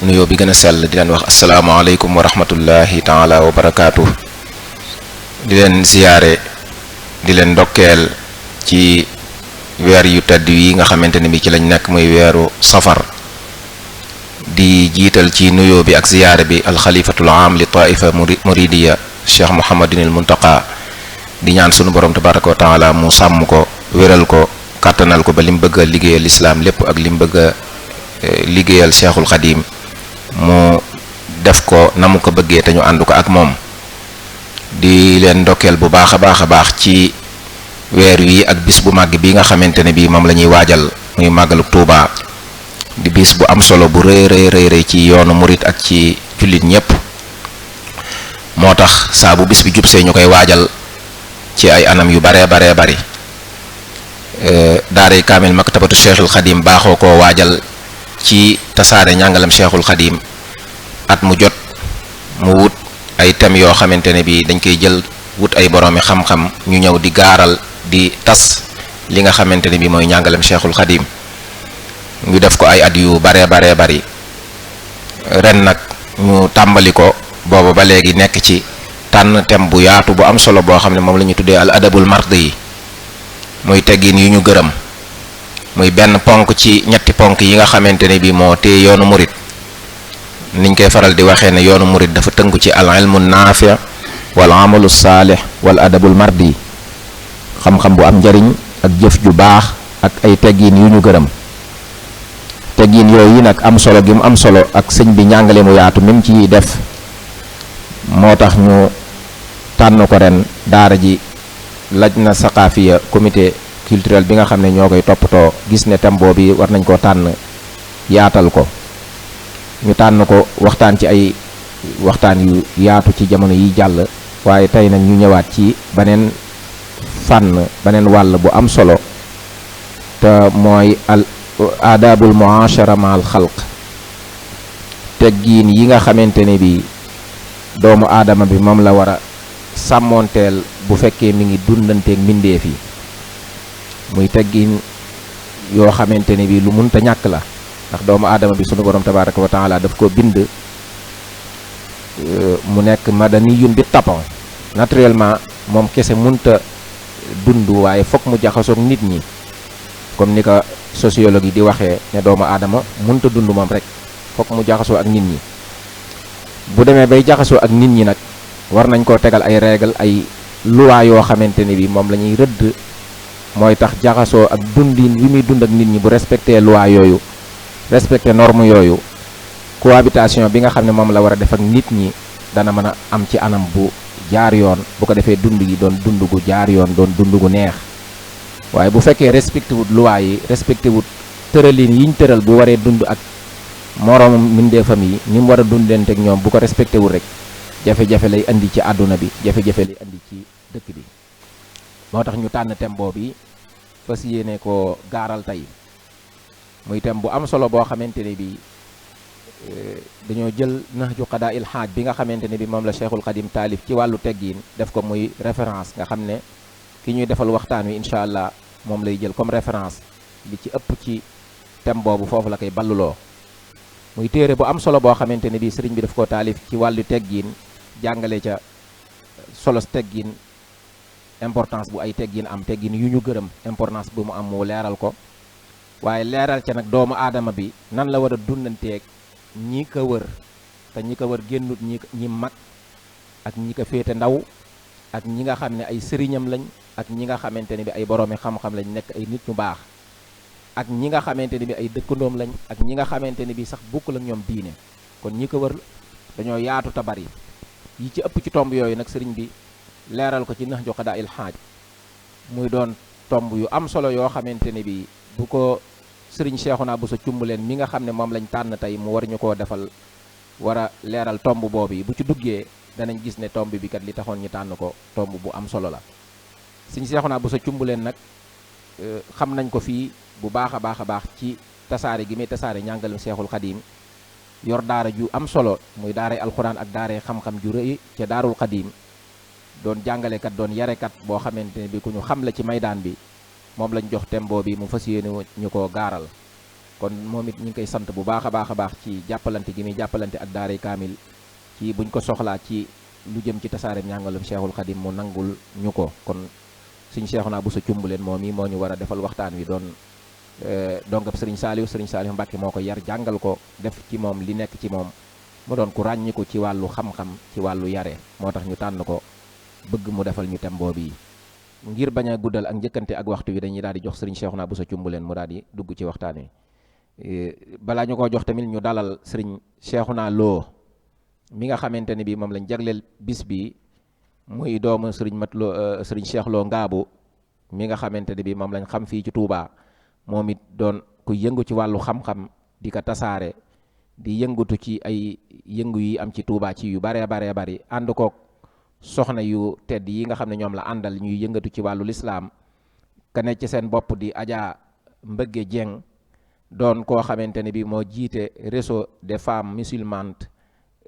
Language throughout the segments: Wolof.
nuyoo bi gën a sell di leen wax asalaamaaleykum wa rahmatullahi taala wa barakaatu. di leen ziyaare di leen ndokkeel ci weer yu tedd yi nga xamante ne bi ci lañ nekk muy weeru safar. di jiital ci nuyoo bi ak ziyaare bi alxalifatul aam li taifa muridiya cheikh Mouhamadinil Muntaqa di ñaan sunu borom tabaraka wa taala mu sàmm ko wéral ko kàttanal ko ba li mu bëgg a liggéeyal lislaam lépp ak li mu bëgg a liggéeyal cheikhul xadim mu def ko na mu ko bëggee te ñu ànd ko ak moom. di leen ndokkeel bu baax a baax ci weer wi ak bis bu màgg bi nga xamante ne bii moom la ñuy waajal muy màggalu Tuuba di bis bu am solo bu rëy ci yoonu murit ak ci jullit ñépp. moo tax saa bu bis bi jubsee ñu koy waajal ci ay anam yu bari daaray kaamil maktabatu cheikhul xadim baaxoo koo waajal ci tasaare njàngalam cheikhul xadim at mu jot mu wut ay thèmes yoo xamante ne bi dañ koy jël wut ay boroomi xam-xam ñu ñëw di gaaral di tas li nga xamante ne bi mooy njàngalam cheikhul xadim ñu def ko ay at yu bari ren nag ñu tàmbali ko booba ba léegi nekk ci tànn thème bu yaatu bu am solo boo xam ne moom la ñu tuddee al adabul mardi yi muy teggin yu ñu gërëm muy benn ponk ci ñetti ponk yi nga xamante ne bi moo téye yoonu murit. niñ koy faral di waxee ne yoonu murit dafa tënku ci al ilmu naafi wal amalu saalih wal adabul mardi xam-xam bu am njariñ ak jëf ju baax ak ay teggin yu ñu gërëm. teggin yooyu nag am solo gi mu am solo ak sëñ bi njàngale mu yaatu mi mu ci def moo tax ñu tànn ko ren daara ji lajna saqaafiya comité culturel bi nga xam ne ñoo koy toppatoo gis ne thème boobu war nañ koo tànn yaatal ko. ñu tànn ko waxtaan ci ay waxtaan yu yaatu ci jamono yi jàll waaye tey nag ñu ñëwaat ci beneen fànn beneen wàll bu am solo te mooy al adabul muashara ma al xalq teggiin yi nga xamante ne bi doomu aadama bi moom la war a sàmmoonteel bu fekkee mi ngi dundanteeg mbindeef yi muy teggiin yoo xamante ne bi lu munta ñàkk la ndax doomu aadama bi sunu borom tabaraka wa taala daf ko bind mu nekk madaniyun bi tapon naturellement moom kese munta dund waaye fokk mu jaxasoog nit ñi comme ni ko sociologue yi di waxee ne doomu aadama munta dund moom rek fokk mu jaxasoo ak nit ñi. bu demee bay jaxasoo ak nit ñi nag war nañ koo tegal ay règle ay loi yoo xamante ne bi moom la ñuy rëdd mooy tax jaxasoo ak dundin wi muy dund ak nit ñi bu respecté loi yooyu respecté norme yooyu cohabitation bi nga xam ne moom la war a def ak nit ñi dana mën a am ci anam bu jaar yoon bu ko defee dund gi doon dund gu jaar yoon doon dund gu neex. waaye bu fekkee respecté wut loi yi respecté wut tëralin yiñ tëral bu waree dund ak moroom mbindeefam yi ni mu war a dundanteeg ñoom bu ko respecté wul rek jafe-jafe lay andi ci àdduna bi jafe-jafe lay andi ci dëkk bi. moo tax ñu tànn thème boobu bi fas yéene ko gaaral tey muy thème bu am solo boo xamante ne bi dañoo jël nahju qadaa il xaaj bi nga xamante ne bi moom la cheikhul xadim taalif ci wàllu teggiin def ko muy référence nga xam ne ki ñuy defal waxtaan wi incha allah moom lay jël comme référence li ci ëpp ci thème boobu foofu la koy balluloo. muy téere bu am solo boo xamante ne bi sëriñ bi daf koo taalif ci wàllu teggiin jàngale ca solos teggiin importance bu ay teggiin am teggiin yu ñu gërëm importance bu mu am mu leeral ko waaye leeral ca nag doomu aadama bi nan la war a dundanteeg ñi ko wër te ñi ko wër génnut ñi mag ak ñi ko féete ndaw ak ñi nga xam ne ay sëriñam lañ ak ñi nga xamante ne bi ay boroomi xam-xam lañ nekk ay nit ñu baax ak ñi nga xamante ne bi ay dëkkandoom lañ ak ñi nga xamante ne bi sax bokkul ak ñoom diine kon ñi ko wër dañoo yaatu te bari yi ci ëpp ci tomb yooyu nag sëriñ bi leeral ko ci nahju qadaa il xaaj muy doon tomb yu am solo yoo xamante ne bi bu ko sëriñ Seexuna Buso Cumbuleen mi nga xam ne moom lañ tànn tey mu war ñu koo defal war a leeral tomb boobu yi bu ci duggee danañ gis ne tomb bi kat li taxoon ñu tànn ko tomb bu am solo la. sëriñ Seexuna Buso Cumbuleen nag xam nañ ko fii bu baax a baax ci tasaare gi muy tasaare njàngalem Seexul Xadiim yor daara ju am solo muy daaray alxuraan ak daaray xam-xam ju rëy ca daarul Xadiim doon jàngalekat doon yarekat boo xamante ne bi ku ñu xam la ci maydaan bi moom lañ jox tembo bi mu fas yéene ñu ko gaaral kon moom it ñu ngi koy sant bu baax a baax ci jàppalante gi muy jàppalante ak daaray kaamil ci buñ ko soxlaa ci lu jëm ci tasaare njàngalum Cheikhul Khadim mu nangul ñu ko. kon sëñ Cheikhouna Bousso Cumbuleen moom yi moo ñu war a defal waxtaan wi doon dongab sëriñ Saaliw Mbàkke moo ko yar jàngal ko def ci moom li nekk ci moom mu doon ku ràññiku ci wàllu xam-xam ci wàllu yare moo tax ñu tànn ko bëgg mu defal ñu tem boobu yi. ngir bañ a guddal ak njëkkante ak waxtu wi dañuy daal di jox sëriñ Cheikhouna Bousso Cumbuleen mu daal di dugg ci waxtaan wi. balaa ñu ko jox tamit ñu dalal sëriñ Cheikhouna Lo mi nga xamante ne bi moom lañ jagleel bis bi muy doomu sëriñ Cheikh Lo Ngaabu mi nga xamante ne bi moom lañ xam fii ci Touba moom it doon ku yëngu ci wàllu xam-xam di ko tasaare di yëngatu ci ay yëngu yi am ci Touba ci yu baree bari ànd kook soxna yu tedd yi nga xam ne ñoom la àndal ñuy yëngatu ci wàllu lislaam ka ne ci seen bopp di Adja Mbëgge Dieng doon koo xamante ne bi moo jiite réseau des femmes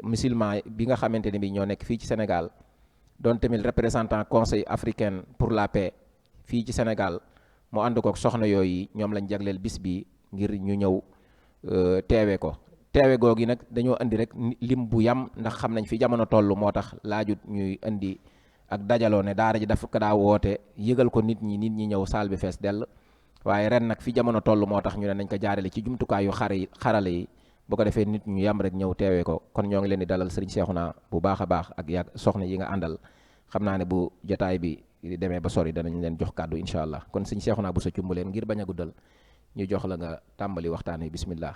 musulman bi nga xamante ne bi ñoo nekk fii ci Sénégal doon tamit représentant conseil africain pour la paix fii ci Sénégal mu ànd kook soxna yooyu ñoom lañ jagleel bis bi ngir ñu ñëw teewe ko teewe googi nag dañoo indi rek lim bu yam ndax xam nañ fi jamono toll moo tax laajut ñuy indi ak dajaloo ne daara ji dafa ko daa woote yëgal ko nit ñi ñëw saal bi fees dell waaye ren nag fi jamono toll moo tax ñu ne nañ ko jaarale ci jumtukaayu xarale yi bu ko defee nit ñu yam rek ñëw teewee ko. kon ñoo ngi leen di dalal sëriñ Cheikhouna bu baax a baax ak yàgg soxna yi nga àndal xam naa ne bu jotaay bi demee ba sori danañ leen jox kàddu incha allah. kon sëriñ Cheikhouna Bousso Cumbuleen ngir bañ a guddal ñu jox la nga tàmbali waxtaan wi bismillah.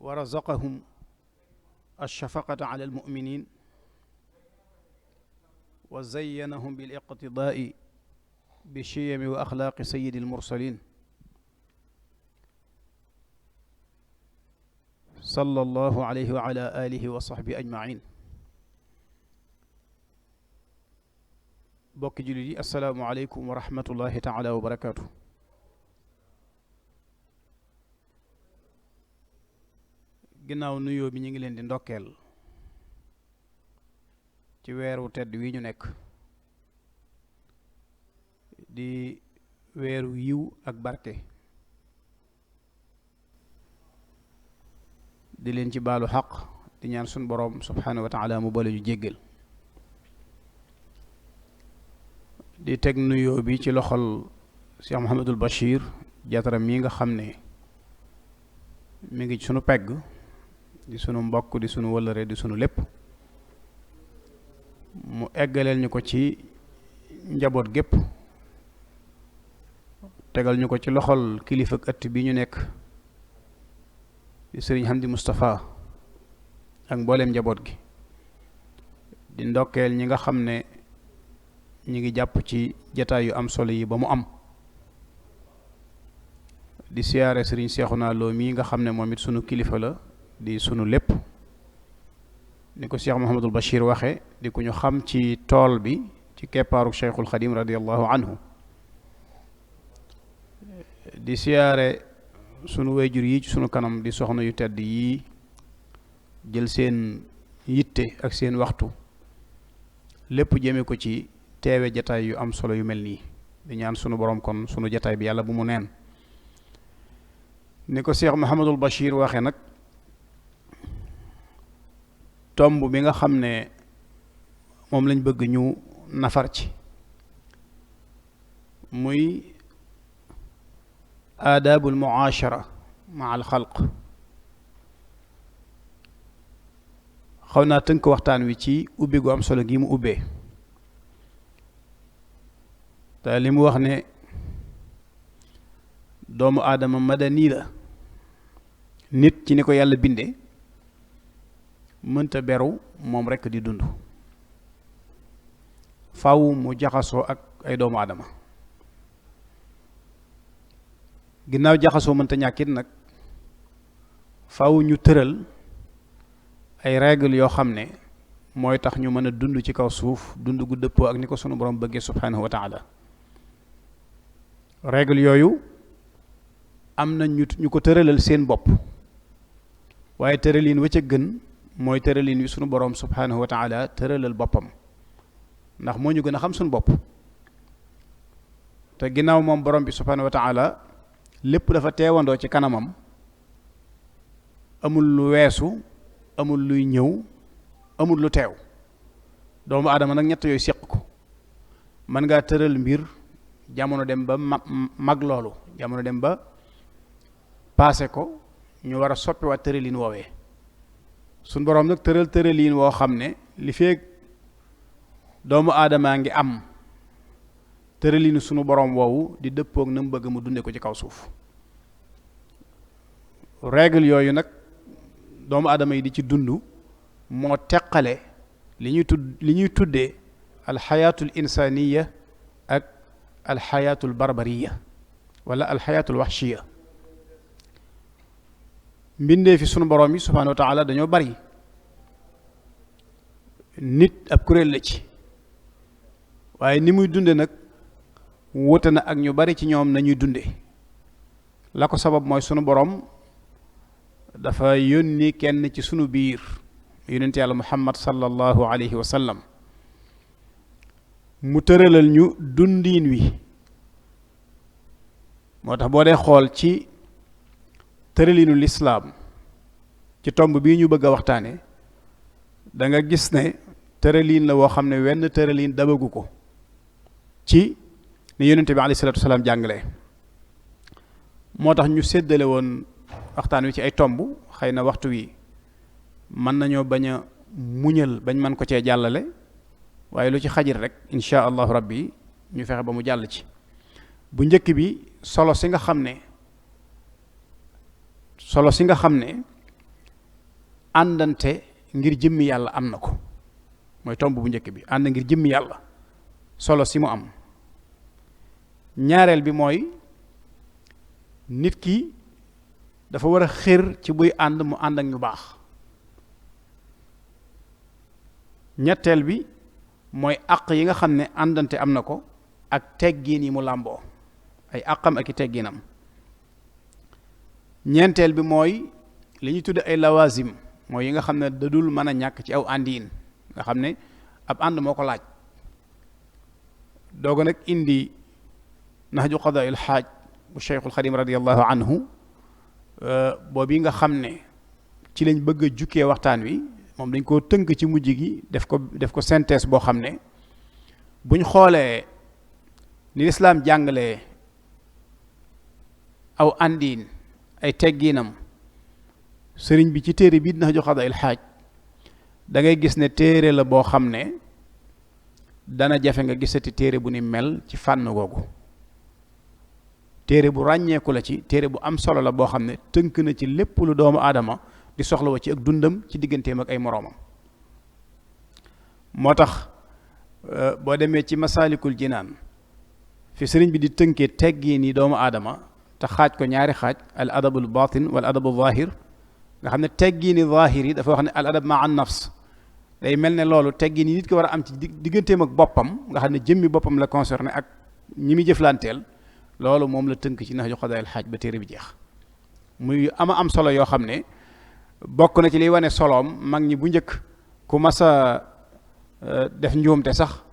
wa razaqahum alshafaqata ala almuminin wa zayyanahum biliqtidaai bishiyami wa axlaaqi sayidi almursalin sallallahu alayhi wa ala alihi wa sahbihi ajmain. bokki jullit yi assalaamu aleykum wa rahmatullahi taala wa barakaatu. ginnaaw nuyoo bi ñu ngi leen di ndokkeel ci weeru tedd wi ñu nekk di weeru yiw ak barke di leen ci baalu xaq di ñaan sun boroom subhaanahu wa taala mu bale ñu jéggal di teg nuyoo bi ci loxol Cheikh Mouhamadul Bachir jataram mi nga xam ne mi ngi sunu pegg di sunu mbokk di sunu wëllëre di sunu lépp mu eggaleel ñu ko ci njaboot gépp tegal ñu ko ci loxol kilifa ak ëtt bi ñu nekk di sëriñ Hamdi Moustapha ak mbooleem njaboot gi di ndokkeel ñi nga xam ne ñi ngi jàpp ci jataay yu am solo yi ba mu am di siyaare sëriñ Cheikhouna Lo mii nga xam ne moom it sunu kilifa la di sunu lépp ni ko Cheikh Mouhamadul Bachir waxe di ku ñu xam ci tool bi ci keppaaru Cheikhul Khadim radiallahu anhu di siyaare sunu wayjur yi ci sunu kanam di soxna yu tedd yi jël seen yitte ak seen waxtu lépp jëme ko ci teewe jataay yu am solo yu mel nii di ñaan sunu borom kon sunu jataay bi yàlla bu mu neen ni ko Cheikh Mouhamadul Bachir waxe nag tomb bi nga xam ne moom lañ bëgg ñu nafar ci muy aadaabul muaashara ma al xalq xaw naa tënk waxtaan wi ci ubbi gu am solo gi mu ubbee te li mu wax ne doomu aadama madani la nit ci ni ko yàlla bindee mënta beru moom rekk di dund faw mu jaxasoo ak ay doomu aadama ginnaaw jaxasoo mënta ñàkkit nag faw ñu tëral ay règle yoo xam ne mooy tax ñu mën a dund ci kaw suuf dund gu dëppoo ak ni ko sunu borom bëggee subhanahu wa taala. règle yooyu am na ñu ko tëralal seen bopp, waaye tëralin wa ca gën mooy tëralin wi sunu borom subhanahu wa taala tëralal boppam, ndax moo ñu gën a xam sunu bopp. te ginnaaw moom borom bi subhanahu wa taala lépp dafa teewandoo ci kanamam, amul lu weesu, amul luy ñëw, amul lu teew. doomu aadama nag ñett yooyu séq ko. mën ngaa tëral mbir jamono dem ba mag loolu, jamono dem ba paase ko, ñu war a soppiwaat tëralin woowee. suñ boroom nag tëralin woo xam ne li feeg doomu aadamaa ngi am tëralinu sunu boroom woowu di dëppoog na mu bëgg mu dunde ko ci kaw suuf. règle yooyu nag doomu aadama yi di ci dund moo teqale li ñuy tuddee alxayaatul insaniya ak alxayaatul barbariya wala alxayaatul waxshiya. mbindee fi sunu borom yi subhanahu wa taala dañoo bari. nit ab kuréel la ci, waaye ni muy dunde nag wute na ak ñu bari ci ñoom nañuy dunde. la ko sabab mooy sunu borom dafa yónni kenn ci sunu biir, yonent yàlla muhammad sallallahu alayhi wa sallam, mu tëralal ñu dundiin wi. moo tax boo dee xool ci tëralinu lislaam ci tomb bii ñu bëgg a waxtaane, da nga gis ne tëraliin la woo xam ne wenn tëraliin dabagu ko ci ni yonente bi alayhi salaatu wasalaam jàngale. moo tax ñu séddale woon waxtaan wi ci ay tomb. xëy na waxtu wi mën nañoo bañ a muñal bañ mën ko cee jàllale, waaye lu ci xajit rek insha allahu rabbi ñu fexe ba mu jàll ci. bu njëkk bi solo si nga xam ne àndante ngir jëmmi yàlla am na ko, mooy tomb bu njëkk bi, ànd ngir jëmmi yàlla solo si mu am. ñaareel bi mooy nit ki dafa war a xër ci buy ànd mu ànd ak ñu baax. ñetteel bi mooy àq yi nga xam ne àndante am na ko ak teggiin yi mu làmboo, ay àqam ak i teggiinam. ñeenteel bi mooy li ñuy tudde ay lawazim, mooy yi nga xam ne dadul mën a ñàkk ci aw àndiin, nga xam ne ab ànd moo ko laaj. dooga nag indi nahju qadaa'il xaaj bu Cheikhul Xadim radiyallahu anhu, boobu nga xam ne ci lañ bëgg a jukkee waxtaan wi. moom dañ koo tënk ci mujj gi def ko synthèse boo xam ne buñ xoolee ni lislaam jàngalee aw àndiin ay teggiinam, sëriñ bi ci téere bii Nahju Qadaa'il Haaj da ngay gis ne téere la boo xam ne dana jafe nga gisati téere bu ni mel ci fànn googu. téere bu ràññeeku la ci, téere bu am solo la boo xam ne tënk na ci lépp lu doomu aadama di soxla wa ci ak dundam ci digganteem ak ay moroomam. moo tax boo demee ci Masaalikul Jinaan fi sëriñ bi di tënkee teggiin yi doomu aadama te xaaj ko ñaari xaaj, al adabul baatin wal adabul zaahir, nga xam ne teggiini zaahir yi dafa wax ne al adab ma an nafs, day mel ne loolu teggiin yi nit ki war a am ci digganteem ak boppam, nga xam ne jëmmi boppam la concerné ak ñi muy jëflanteel. loolu moom la tënk ci Nahju Qadaa'il Haaj ba téere bi jeex. muy am solo yoo xam ne bokk na ci liy wane soloom. mag ñi bu njëkk ku mas a def njuumte sax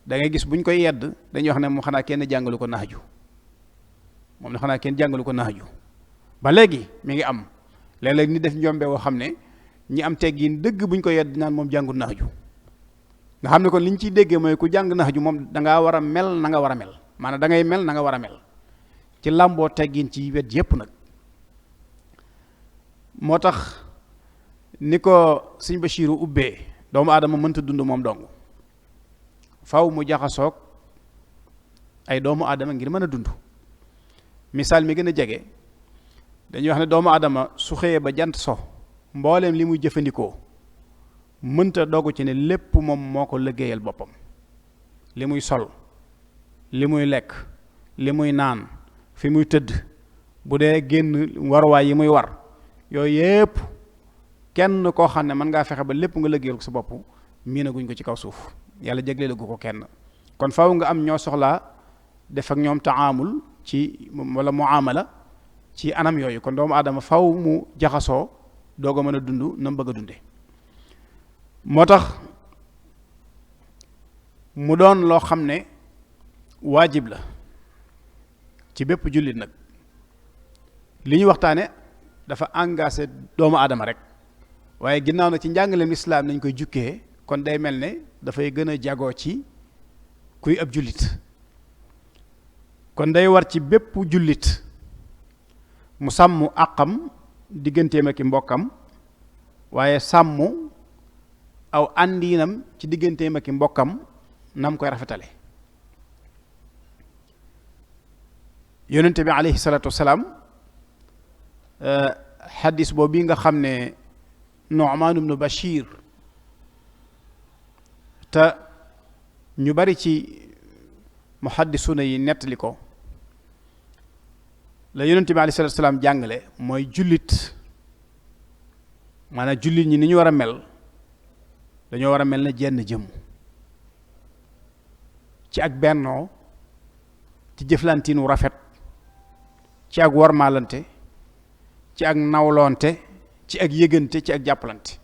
da ngay gis buñ koy yedd dañuy wax ne moom xanaa kenn jàngalu ko naxju, moom ne xanaa kenn jàngalu ko naxju. ba léegi mi ngi am léeg-léeg ni def njombe woo xam ne ñi am teggiin dëgg buñ ko yedd naan moom jàngul naxju, nga xam ne kon li ñu ciy déggee mooy ku jàng naxju moom da ngaa war a mel na nga war a mel, maanaam da ngay mel na nga war a mel ci làmboo teggiin ci wet yépp nag. moo tax ni ko sëñ Bachiru ubbee, doomu aadama mënta dund moom dong, faw mu jaxasoog ay doomu aadama ngir mën a dund. misaal mi gën a jege dañuy wax ne doomu aadama su xëyee ba jant so, mbooleem li muy jëfandikoo mënta dogu ci ne lépp moom moo ko liggéeyal boppam. li muy sol, li muy lekk, li muy naan, fi muy tëdd, bu dee génn waruwaay yi muy war, yooyu yépp kenn koo xam ne mën ngaa fexe ba lépp nga liggéeyal ko sa bopp miinaguñ ko ci kaw suuf yàlla jagleelagu ko kenn kon faaw nga am ñoo soxlaa def ak ñoom taamul ci wala muamala ci anam yooyu kon doomu aadama faw mu jaxasoo doog a mën a dund na mu bëgg a dunde moo tax mu doon loo xam ne waajib la ci bépp jullit nag li ñu waxtaane dafa engagé doomu aadama rek waaye ginnaaw na ci njàngaleem islaam nañ koy jukkee kon day mel ne dafay gën a jagoo ci kuy ab jullit kon day war ci bépp jullit mu sàmm àqam digganteem ak i mbokkam waaye sàmm aw àndiinam ci digganteem ak i mbokkam nam koy rafetale yonente bi alayhi salaatu wasalaam xadis boobu nga xam ne Nu'man ibnu Bashir te ñu bari ci muhaddisuna yi nettali ko la yonente bi alayhi salaatu wasalaam jàngale mooy jullit maanaam jullit ñi ni ñu war a mel dañoo war a mel na jenn jëmm ci ak bennoo ci jëflantiinu rafet ci ak warmaalante ci ak nawloonte ci ak yëgante ci ak jàppalante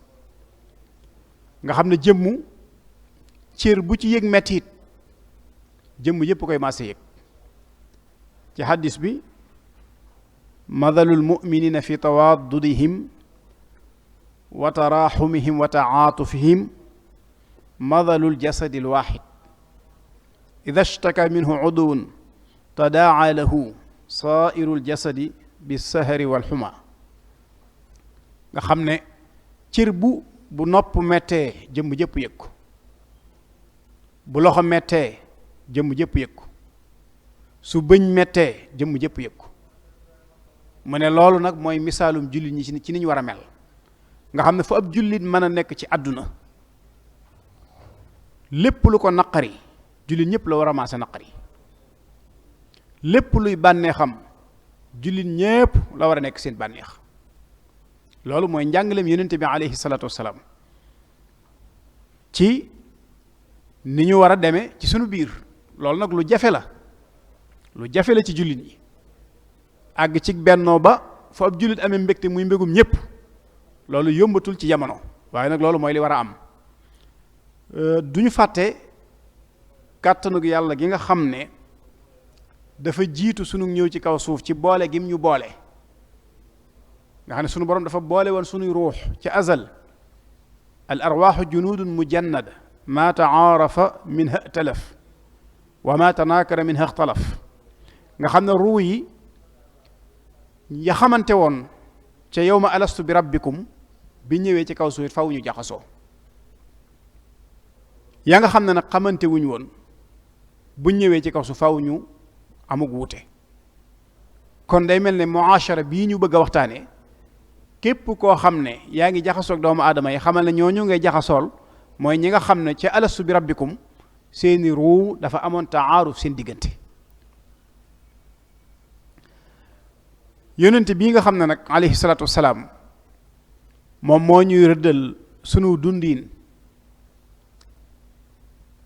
nga xam ne jëmmu cër bu ci yëg mettit jëmm yépp koy maase yëg ci xaddis bi mathalul muminina fi tawaddudihim wa taraxumihim wa taatufihim mathalul jasadi alwaxid ida shtaka minhu uduwun tadaa lahu sairu ljasadi bisahari walxuma nga xam ne cër bu nopp mettee jëmm jëpp yëg ko bu loxo mettee jëmm jëpp yëg ko su bëñ mettee jëmm jëpp yëg ko mu ne loolu nag mooy misaalum jullit ñi ci ni ñu war a mel nga xam ne fu ab jullit mën a nekk ci àdduna lépp lu ko naqari jullit ñëpp la war a maase naqari lépp luy bànneexam jullit ñépp la war a nekk seen bànneex loolu mooy njàngaleem yonente bi alayhi salaatu wassalaam ci ni ñu war a demee ci sunu biir loolu nag lu jafe la ci jullit ñi àgg ci bennoo ba fu ab jullit amee mbégte muy mbégum ñépp loolu yombatul ci jamono waaye nag loolu mooy li war a am du ñu fàtte kàttanug yàlla gi nga xam ne dafa jiitu sunu ñëw ci kaw suuf ci boole gim ñu boole nga xam ne sunu borom dafa boole woon sunuy ruux ci azal al arwaaxu junudun mujannada maa taarafa minha talaf wa maa tanaakara minha ixtalaf nga xam ne ruu yi ya xamante woon ca yawma alastu bi rabbikum bi ñëwee ci kaw suuf faw ñu jaxasoo yaa nga xam ne nag xamante wuñ woon bu ñëwee ci kaw suuf faw ñu amug wuute kon day mel ne muashara bii ñu bëgg a waxtaane képp koo xam ne yaa ngi jaxasoog doomu aadama yi xamal ne ñooñu ngay jaxasool mooy ñi nga xam ne ca alastu bi rabbikum seeni ruu dafa amoon taaruf seen diggante yonente bii nga xam ne nag alayhi salaatu wassalaam moom moo ñuy rëddal sunu dundiin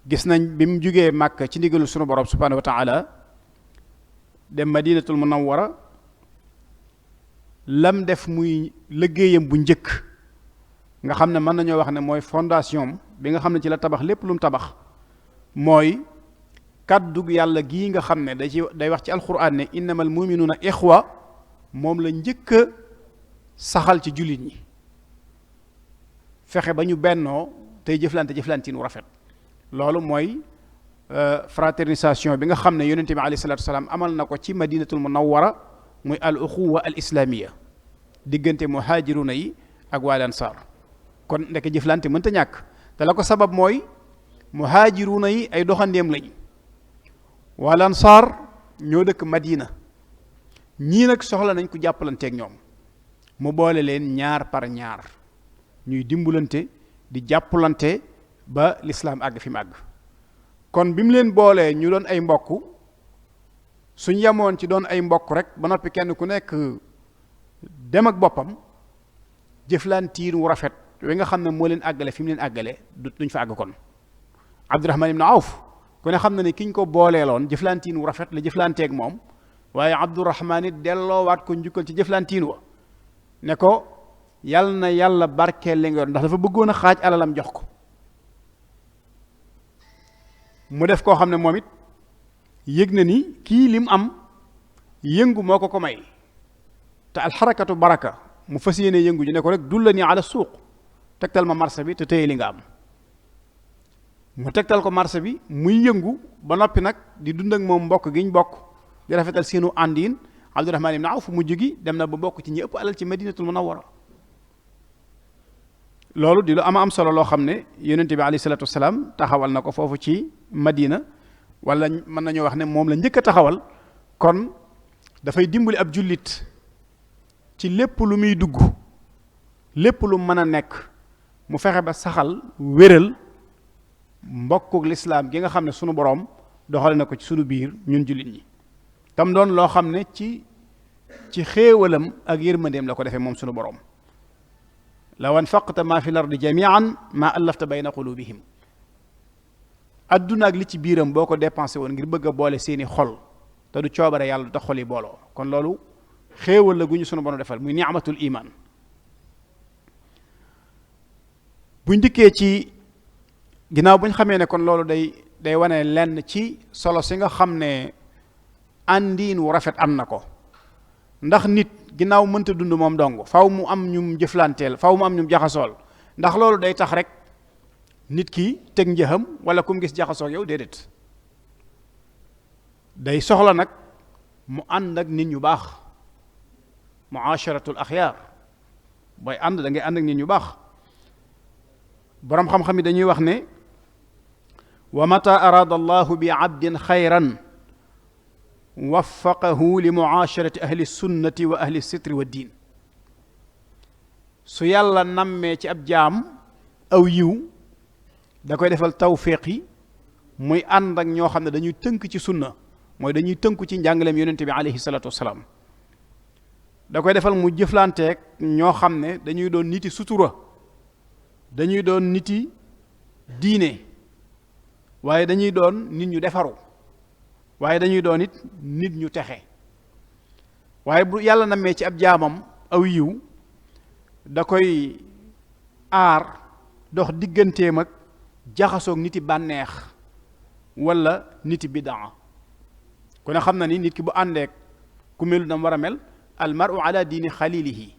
gis nañ bi mu jugee màkk ci ndigalu sunu borom subhanahu wa taala dem madinatul munawwara lam def muy liggéeyam bu njëkk nga xam ne mën nañoo wax ne mooy fondation bi nga xam ne ci la tabax lépp lu mu tabax mooy kàddug yàlla gii nga xam ne day wax ci alquran ne innamal muminuuna ixwa moom la njëkk a saxal ci jullit ñi fexe ba ñu bennoo tey jëflantiin wu rafet loolu mooy fraternisation bi nga xam ne yonente bi alayhi salaatu wasalaam amal na ko ci madinatul munawwara muy al uxuwa al islaamiya diggante muhaajiruna yi ak waa ansaar kon ndeke jëflante mënta ñàkk te la ko sabab mooy muhaajiruna yi ay doxandeem lañ waa ansaar ñoo dëkk madina ñii nag soxla nañ ku jàppalanteeg ñoom mu boole leen ñaar par ñaar ñuy dimbalante di jàppalante ba lislaam àgg fi mu àgg kon bi mu leen boolee ñu doon ay mbokk suñ yemoon ci doon ay mbokk rek ba noppi kenn ku nekk dem ak boppam jëflantiin wu rafet wi nga xam ne moo leen àggale fi mu leen àggale duñ fa àgg kon Abdurahman ibn Awf ku ne xam na ne kiñ ko booleeloon jëflantiin wu rafet la jëflanteeg moom waaye Abdurahman it delloowaat ko njukkal ci jëflantiin wa ne ko yal na yàlla barkeel li nga yor ndax dafa bëggoon a xaaj alalam jox ko mu def koo xam ne moom it yëg na ni kii lim am yëngu moo ko may te alxarakatu baraka mu fas yéene yëngu ji ne ko rek dulla ni ala suuq tegtal ma marché bi te téye li nga am mu tegtal ko marché bi muy yëngu ba noppi nag di dund ak moom mbokk giñ bokk di rafetal seenu àndiin Abdurahman ibn Awf mujj gi dem na ba bokk ci ñi ëpp alal ci Madinatul Munawwara loolu di lu am solo loo xam ne yonent bi alayhi salaatu wasalaam taxawal na ko foofu ci Madina wala mën nañoo wax ne moom la njëkk a taxawal kon dafay dimbali ab jullit ci lépp lu muy dugg lépp lu mën a nekk mu fexe ba saxal wéral mbokkuk lislaam gi nga xam ne sunu boroom doxale na ko ci sunu biir ñun jullit ñi tam doon loo xam ne ci xéewalam ak yërmandeem la ko defee moom sunu boroom law anfaqta ma fi l ardi jamian ma allafta bayna qulubihim adduna ak li ci biiram boo ko dépensé woon ngir bëgg a boole seeni xol te du coobare yàlla du tax xol yi booloo kon loolu xéewal la gu ñu sunu borom defal muy ni'matul iman buñ dikkee ci ginnaaw buñ xamee ne kon loolu day wane lenn ci solo si nga xam ne àndiin wu rafet am na ko ndax nit ginnaaw mënta dund moom dong faw mu am ñum jëflanteel faw mu am ñum jaxasool ndax loolu day tax rek nit ki teg njëxam wala kum gis jaxasoog yow déedéet day soxla nag mu ànd ak nit ñu baax muasharatul axyaar booy ànd da ngay ànd ak nit ñu baax boroom xam-xam yi dañuy wax ne wa mata araada allahu bi abdin xayran waffaqahu li muasharati ahli sunnati wa ahli sitri wa diin su yàlla nammee ci ab jaam aw yiw da koy defal tawfiq yi muy ànd ak ñoo xam ne dañuy tënk ci sunna mooy dañuy tënku ci njàngaleem yonente bi alayhi salaatu wasalaam da koy defal mu jëflanteeg ñoo xam ne dañuy doon niti sutura dañuy doon niti diine waaye dañuy doon nit ñu defaru waaye dañuy doon it nit ñu texe waaye bu yàlla nammee ci ab jaamam aw yiw da koy aar dox digganteem ak jaxasoog niti bànneex wala niti bidaa ku ne xam na ni nit ki bu àndeek ku melu dam war a mel al maru ala diini xalilihi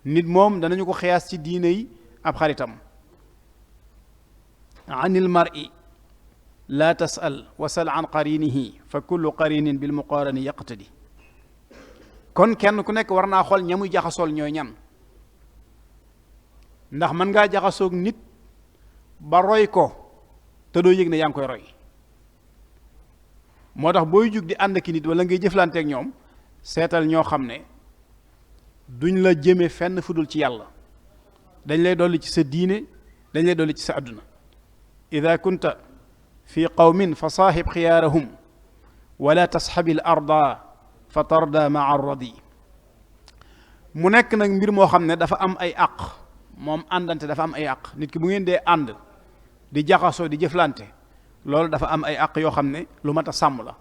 nit moom danañu ko xiyaas ci diine yi ab xaritam anil mar'i laa tasal wasal an qarinihi fa kullu qarinin bil muqarani yaqtadi kon kenn ku nekk war naa xool ña muy jaxasool ñooy ñan ndax mën ngaa jaxasoog nit ba roy ko te doo yëg ne yaa ngi koy roy moo tax booy jug di ànd ki nit wala ngay jëflanteeg ñoom seetal ñoo xam ne duñ la jëme fenn fudul ci yàlla dañ lay dolli ci sa diine dañ lay dolli ci sa àdduna ida kunta fi qawmin fa saaxib xiyaarahum wala tasxabil arda fa tarda maa arradi mu nekk nag mbir moo xam ne dafa am ay àq moom àndante dafa am ay àq nit ki bu ngeen dee ànd di jaxasoo di jëflante loolu dafa am ay àq yoo xam ne lu mat a sàmm la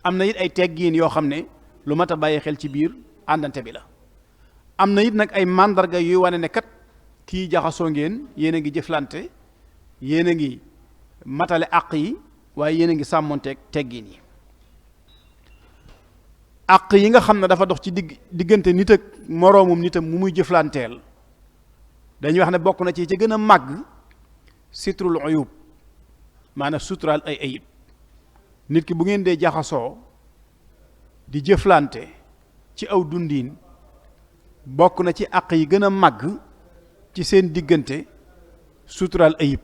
am na it ay teggiin yoo xam ne lu mat a bàyyi xel ci biir àndante bi la am na it nag ay màndarga yuy wane ne kat kii jaxasoo ngeen yéen a ngi jëflante yéen a ngi matale àq yi waaye yéen a ngi sàmmonteeg teggiin yi àq yi nga xam ne dafa dox ci diggante nit ak moroomum nitam mu muy jëflanteel dañuy wax ne bokk na ci gën a màgg sitrul uyub maanaam suturaal ay ayib nit ki bu ngeen dee jaxasoo di jëflante ci aw dundiin bokk na ci àq yi gën a màgg ci seen diggante suturaal ayib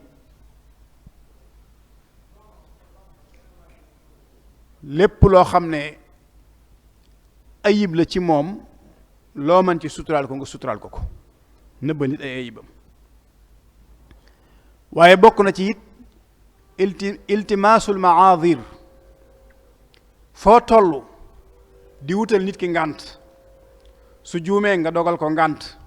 lépp loo xam ne ayib la ci moom loo mën ci suturaal ko nga suturaal ko nëbba nit ay ayibam waaye bokk na ci it iltimaasul maadir foo toll di wutal nit ki ngànt su juumee nga dogal ko ngànt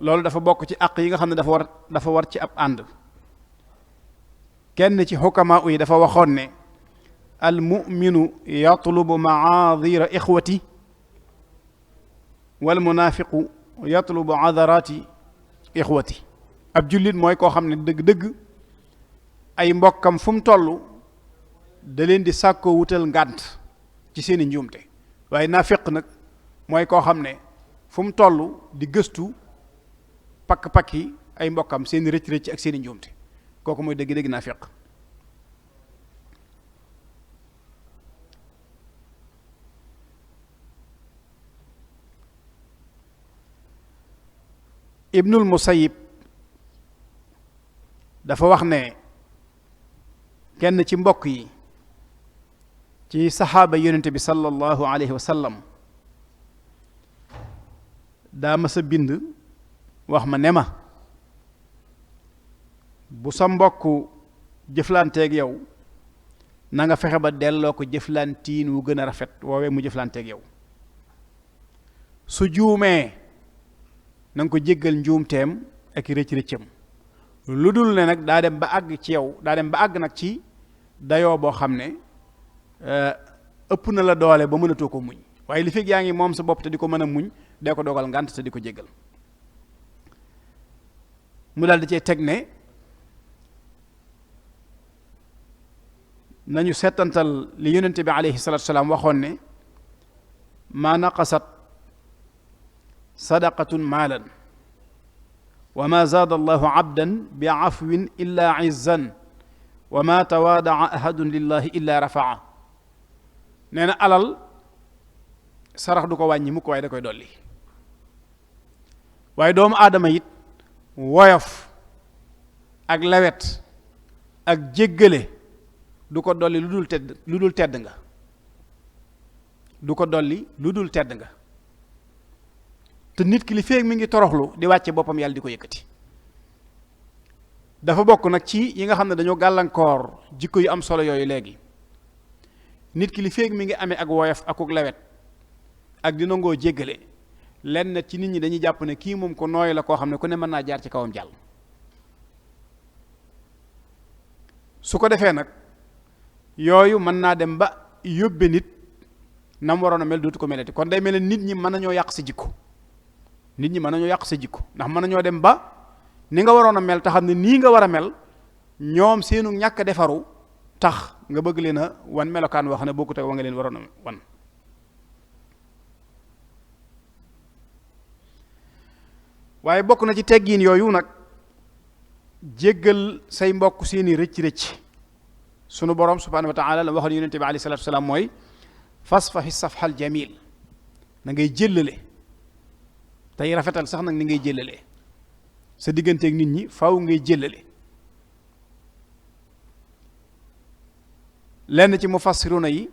loolu dafa bokk ci àq yi nga xam ne dafa war ci ab ànd. kenn ci xukamaa yi dafa waxoon ne al muminu yatlubu maadira ixwati wal munaafiqu yatlubu adarati ixwati. ab jullit mooy koo xam ne dëgg-dëgg ay mbokkam fu mu toll da leen di sàkkoo wutal ngànt ci seeni njuumte, waaye naafiq nag mooy koo xam ne fu mu toll di gëstu pakk-pakki ay mbokkam seeni rëcc-rëcc ak seeni njuumte. kooku mooy dëgg-dëgg naafiq. Ibnul Musayyib dafa wax ne kenn ci mbokk yi ci saxaaba yonente bi sallallahu alayhi wa sallam daa mas a bind wax ma ne ma bu sa mbokk jëflanteeg yow na nga fexe ba delloo ko jëflantiin wu gën a rafet woowee mu jëflanteeg yow. su juumee na nga ko jéggal njuumteem ak rëcc-rëccam, lu dul ne nag daa dem ba àgg ci yow, daa dem ba àgg nag ci dayoo boo xam ne ëpp na la doole ba mënatoo ko muñ, waaye li fekk yaa ngi moom sa bopp te di ko mën a muñ dee ko dogal ngànt te di ko jéggal. mu daal di cee teg ne nañu seetantal li yonente bi alayhi salatu wasalaam waxoon ne maa naqasat sadaqatun maalan wa ma zaada allahu abdan bi afwin illa izzan wa ma tawaadaa ahadun lillahi illa rafaa. nee na alal sarax du ko wàññi mukk waaye da koy dolli. waaye doomu aadama it woyof ak lawet ak jéggale du ko dolli lu dul tedd nga. du ko dolli lu dul tedd nga. te nit ki li feeg mi ngi toroxlu di wàcce boppam yàlla di ko yëkkati. dafa bokk nag ci yi nga xam ne dañoo gàllankoor jikko yu am solo yooyu léegi. nit ki li feeg mi ngi amee ak woyof akuk lawet ak di nangoo jéggale lenn ci nit ñi dañuy jàpp ne kii moom ko nooy la koo xam ne ku ne mën naa jaar ci kawam jàll. su ko defee nag yooyu mën naa dem ba yóbbe nit nam waroon a mel dootu ko melati. kon day mel ne nit ñi mën nañoo yàq sa jikko. nit ñi mën nañoo yàq sa jikko ndax mën nañoo dem ba ni nga waroon a mel te xam ne nii nga war a mel ñoom seenu ñàkk defaru tax nga bëgg leen a wan melokaan wax ne bokkut ak wa nga leen waroon a wan. waaye bokk na ci teggiin yooyu nag jéggal say mbokk seeni rëcc-rëcc. sunu borom subhanahu wa taala la waxal yonente bi alayhi salatu wasalaam mooy fasfahi safhal jamil na ngay jëllale tey rafetal sax nag ni ngay jëllalee sa digganteeg nit ñi faaw ngay jëllale. lenn ci mufassiruna yi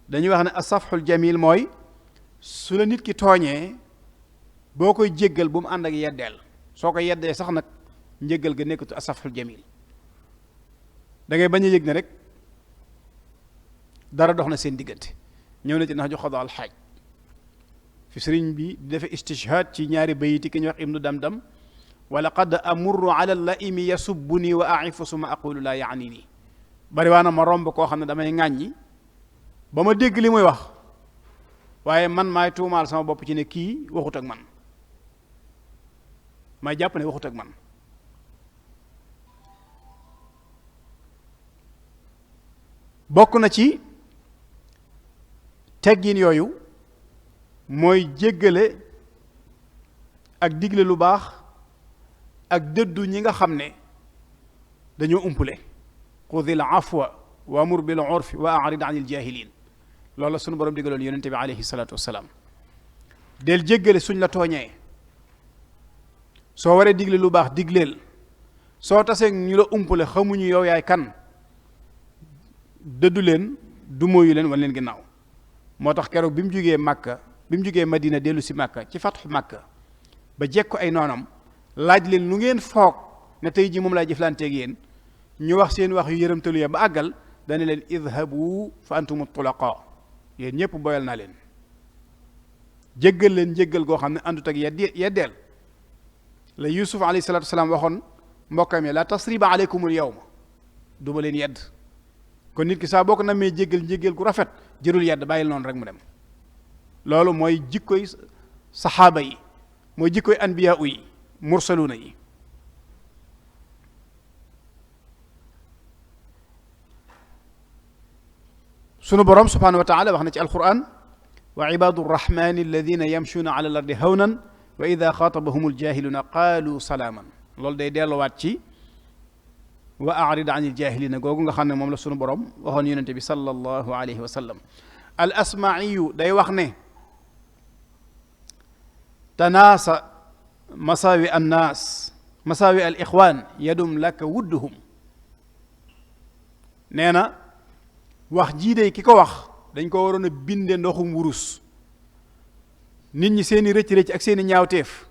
dañuy wax ne asafxul jamil mooy su la nit ki tooñee boo koy jéggal bu mu ànd ak yeddeel. soo ko yeddee sax nag njéggal ga nekkatu asafxul jamil. da ngay bañ a yëg ne rek dara dox na seen diggante. ñëw na ci nax ju xada al xaaj fi sëriñ bi di defe istishhaad ci ñaari bayiti ki ñuy wax ibnu damdam wa laqad amurru ala laimi yasubbuni wa aifu suma aqulu laa yaani nii. bari waa na ma romb koo xam ne damay ŋàññi ba ma dégg li muy wax waaye man maay tuumaal sama bopp ci ne kii waxut ak man, may jàpp ne waxut ak man. bokk na ci teggin yooyu mooy jéggale ak digle lu baax ak dëddu ñi nga xam ne dañoo umpule. xudil afwa wa amur bil urfi wa arid anil jahilin. loolu la sunu borom digaloon yonente bi alayhi salatu wasalaam. del jéggale suñ la tooñee. soo waree digle lu baax digleel. soo tasee ñu la umpule xamuñu yow yaay kan dëddu leen du mooyu leen wan leen ginnaaw. moo tax keroog bi mu jógee Màkka bi mu jógee Madina dellu si Màkka ci fatxu Màkka ba jekko ay noonam laaj leen lu ngeen foog ne tey ji moom laay jëflanteeg yéen ñu wax seen wax yu yërëmtalu ya ba àggal dana leen idhabu fa antumu tulaqa yéen ñëpp boyal naa leen. jéggal leen jéggal goo xam ne àndut ak yeddeel la Yuusuf alayhi salaatu wasalaam waxoon mbokkam yi la tasriba aleykumul yawma du ma leen yedd kon nit ki saa boo ko namee jéggal njéggal gu rafet jërul yedd bàyyil noonu rek mu dem loolu mooy jikkoy saxaaba yi mooy jikkoy anbiyaa yi mursaluuna yi sunu borom subhanahu wa taala wax na ci alquran wa ibaadu rrahmani alladina yamshuuna ala al ardi hawnan wa ida xaatabahum aljahiluuna qaalu salaaman loolu day delluwaat ci wa arid an iljahilina googu nga xam ne moom la sunu borom waxoon yonente bi sallallahu alayhi wa sallam al asmaiyu day wax ne tanaasa masaawi annaas masaawi al ixwaan yadum laka wudduhum nee na wax jii de ki ko wax dañ ko waroon a binde ndoxum wurus nit ñi seeni rëcc-rëcc ak seeni ñaawteef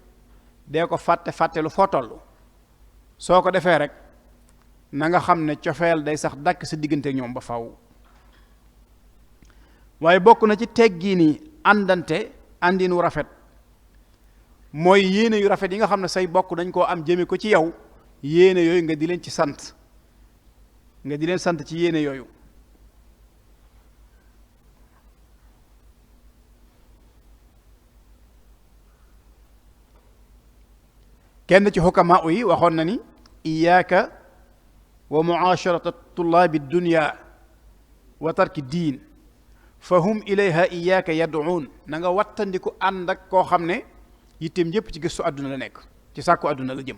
dee ko fàtte lu foo toll soo ko defee rek na nga xam ne cofeel day sax dàkk sa diggante ak ñoom ba faw waaye bokk na ci teggi ni àndante àndin wu rafet mooy yéene yu rafet yi nga xam ne say bokk dañ koo am jëme ko ci yow yéene yooyu nga di leen ci sant nga di leen sant ci yéene yooyu kenn ci xukamaa yi waxoon na ni iyaaka wa muasharata tullaabi dunya wa tarki diin fa hum ilayha iyaaka yad'uun na nga wattandiku ànd ak koo xam ne yitteem yépp ci gëstu àdduna la nekk ci sàkku àdduna la jëm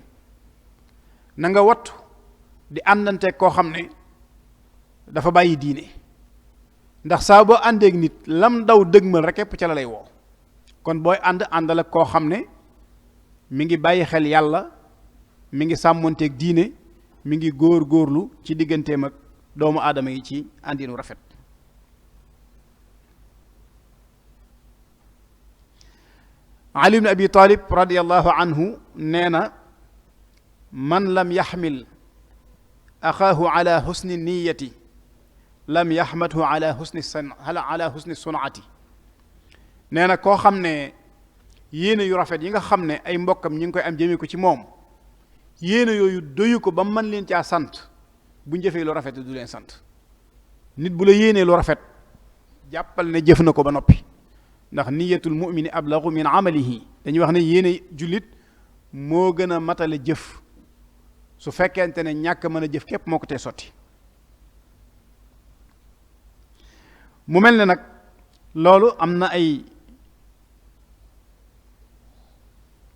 na nga wattu di àndante koo xam ne dafa bàyyi diine ndax saa boo àndeek nit lam daw dëgmal rek képp ca la lay woo kon booy àndal ak koo xam ne mi ngi bàyyi xel yàlla mi ngi sàmmonteeg diine mi ngi góor-góorlu ci digganteem ak doomu aadama yi ci àndinu rafet Ali ibn Abi Talib radiallahu anhu nee na man lam yaxmil axaahu ala husni niyati lam yaxmadhu ala husni sunaati nee na koo xam ne yéene yu rafet yi nga xam ne ay mbokkam ñi ngi koy am jëmee ko ci moom yéene yooyu doyu ko ba mën leen caa sant bu jëfee lu rafet du leen sant nit bu la yéenee lu rafet jàppal ne jëf na ko ba noppi ndax niyatul mumini ablagu min amalihi dañuy wax ne yéene jullit moo gën a matale jëf su fekkente ne ñàkk mën a jëf képp moo ko tee sotti mu mel ne nag loolu am na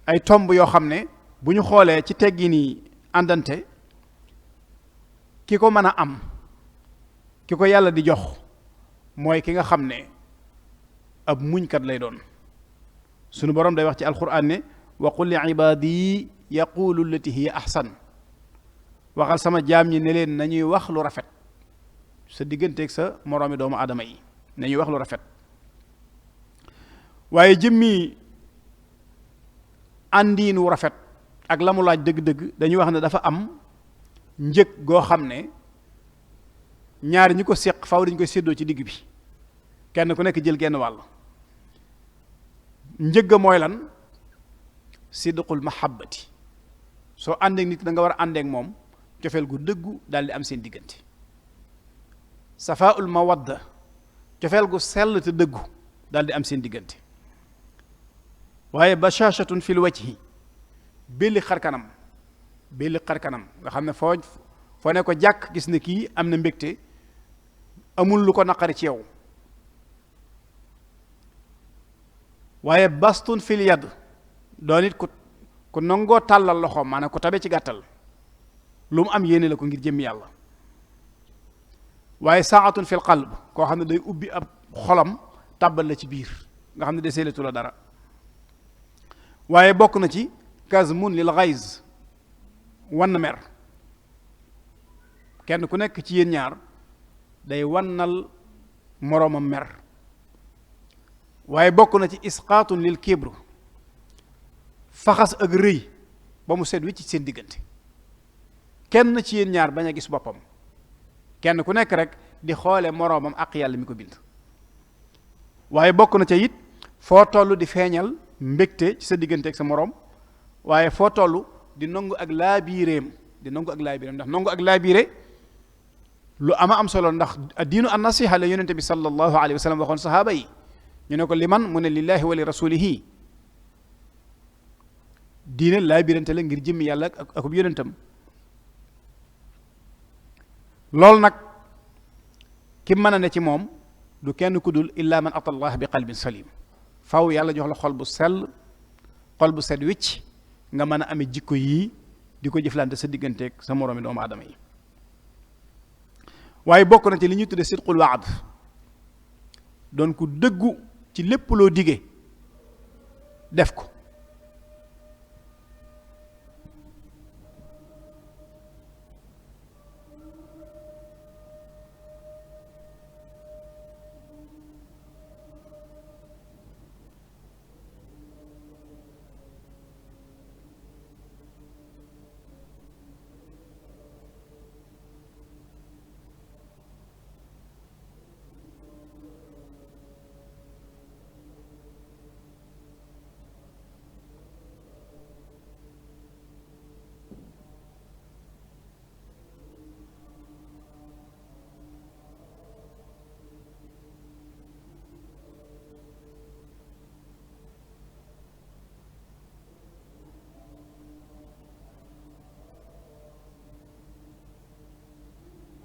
ay tomb yoo xam ne bu ñu xoolee ci teggi ni àndante ki ko mën a am ki ko yàlla di jox mooy ki nga xam ne ab muñkat lay doon sunu borom day wax ci alquran ne wa qul li ibaadi yaqulu allati hiya ahsan waxal sama jaam ñi ne leen nañuy wax lu rafet sa digganteeg sa moroomi doomu aadama yi nañuy wax lu rafet waaye jëmmi àndiin wu rafet ak la mu laaj dëgg-dëgg dañuy wax ne dafa am njëg goo xam ne ñaari ñi ko séq faw dañu koy séddoo ci digg bi kenn ku nekk jël genn wàll njëgg mooy lan sidqul mahabbati soo àndeek nit da nga war a àndeek moom cofeel gu dëggu daal di am seen diggante safaul mawadda cofeel gu sell te dëggu daal di am seen diggante waaye bashashatun fil wajhi belli xarkanam nga xam ne foo ne ko jàkk gis ne kii am na mbégte amul lu ko naqari ci yow waaye bastun fil yad doon it ku nangoo tàllal loxoom maanaam ku tabe ci gàttal lu mu am yéene la ko ngir jëmmi yàlla waaye saatun fil qalb koo xam ne day ubbi ab xolam tàbbal la ci biir nga xam ne deseeletu la dara waaye bokk na ci kazmun lil ghayz wann mer kenn ku nekk ci yéen ñaar day wannal moroomam mer waaye bokk na ci isqaatun lil kibr faxas ak rëy ba mu set wi ci seen diggante kenn ci yéen ñaar bañ a gis boppam kenn ku nekk rek di xoole moroomam ak yàlla mi ko bind waaye bokk na ca it foo toll di feeñal mbégte ci sa diggante ak sa moroom waaye foo toll di nangu ak laabiireem ndax nangu ak laabiire lu am solo ndax addiinu an nasiha la yonente bi sallallahu alayhi wa sallam waxoon sahaaba yi ñu ne ko liman mu ne lillahi wa li rasulihi diine laabirante la ngir jëmmi yàlla akub yonentam loolu nag ki mën a ne ci moom du kenn ku dul illa man ata allah bi qalbin salim faw yàlla jox la xol bu sell xol bu set wicc nga mën a amee jikko yii di ko jëflante sa digganteeg sa moroomi doomu aadama yi waaye bokk na ci li ñuy tudde sidqul waad doon ku dëggu ci lépp loo dige def ko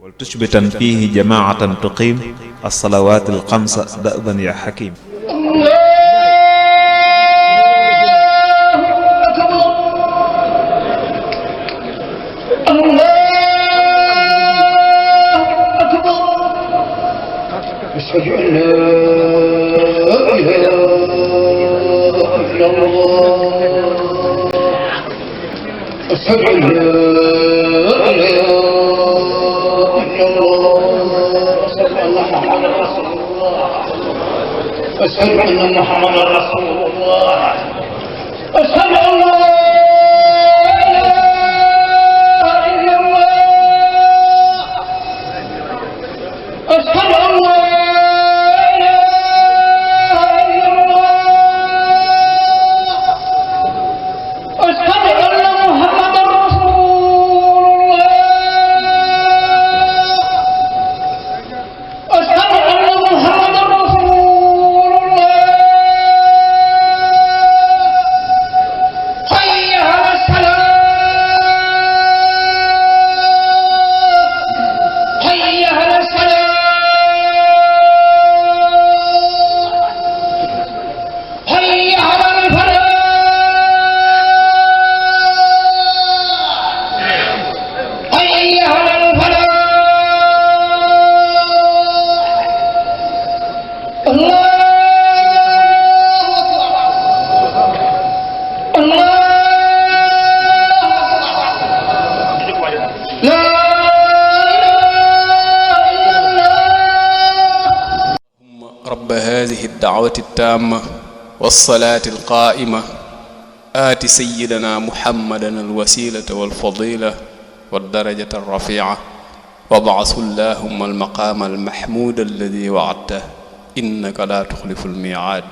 ولتثبتا فيه جماعة تقيم الصلوات الخمس دأبا يا حكيم. أشهد أن لا إله إلا الله أشهد أن لا إله إلا الله أشهد أن محمدا رسول الله أشهد أن لا إله إلا الله أشهد أن لا هذه الدعوة التامة والصلاة القائمة آت سيدنا محمدا الوسيلة والفضيلة والدرجة الرفيعة وابعث اللهم المقام المحمود الذي وعدته إنك لا تخلف الميعاد.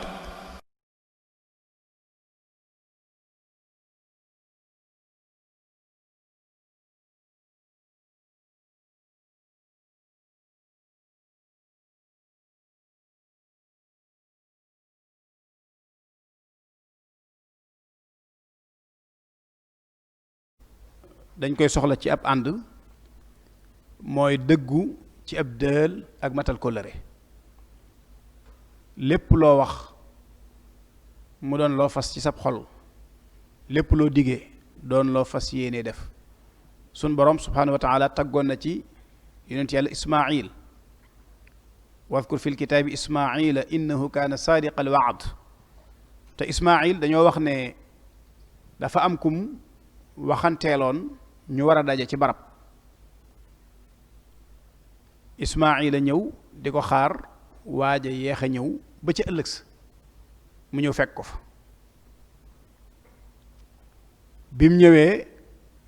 dañ koy soxla ci ab ànd mooy dëggu ci ab dël ak matal kóllëre lépp loo wax mu doon loo fas ci sab xol lépp loo digee doon loo fas yéene def sun borom subhanahu wa taala taggoon na ci yonent yàlla ismail wadkur fi lkitaabi ismaila innahu kaana saadiqa alwaad te ismail dañoo wax ne dafa am kum waxanteeloon ñu war a daje ci barab ismaila ñëw di ko xaar waaja yeex a ñëw ba ci ëllëg sa mu ñëw fekk ko fa bim ñëwee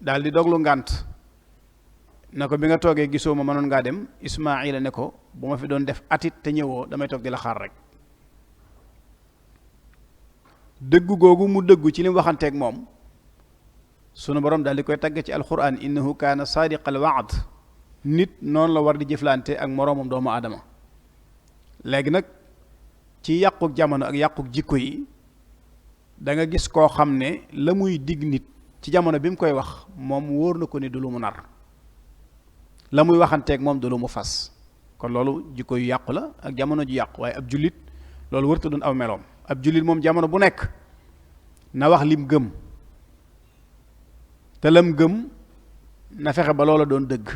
daal di doglu ngànt na ko bi nga toogee gisoo ma mënoon ngaa dem ismaila ne ko bu ma fi doon def atit te ñëwoo damay toog di la xaar rek dëggu googu mu dëggu ci li mu waxanteeg moom sunu borom daal di koy tagg ci alquran innahu kaana saadiqal waad. nit noonu la war di jëflante ak moroomam doomu aadama. léegi nag ci yàquk jamono ak yàquk jikko yi da nga gis koo xam ne la muy dig nit ci jamono bi mu koy wax moom wóor na ko ni du lu mu nar, la muy waxanteeg moom du lu mu fas. kon loolu jikko yu yàqu la ak jamono ju yàqu. waaye ab jullit loolu wërta doon aw meloom. ab jullit moom jamono bu nekk na wax lim gëm, te lam gëm na fexe ba loola doon dëgg,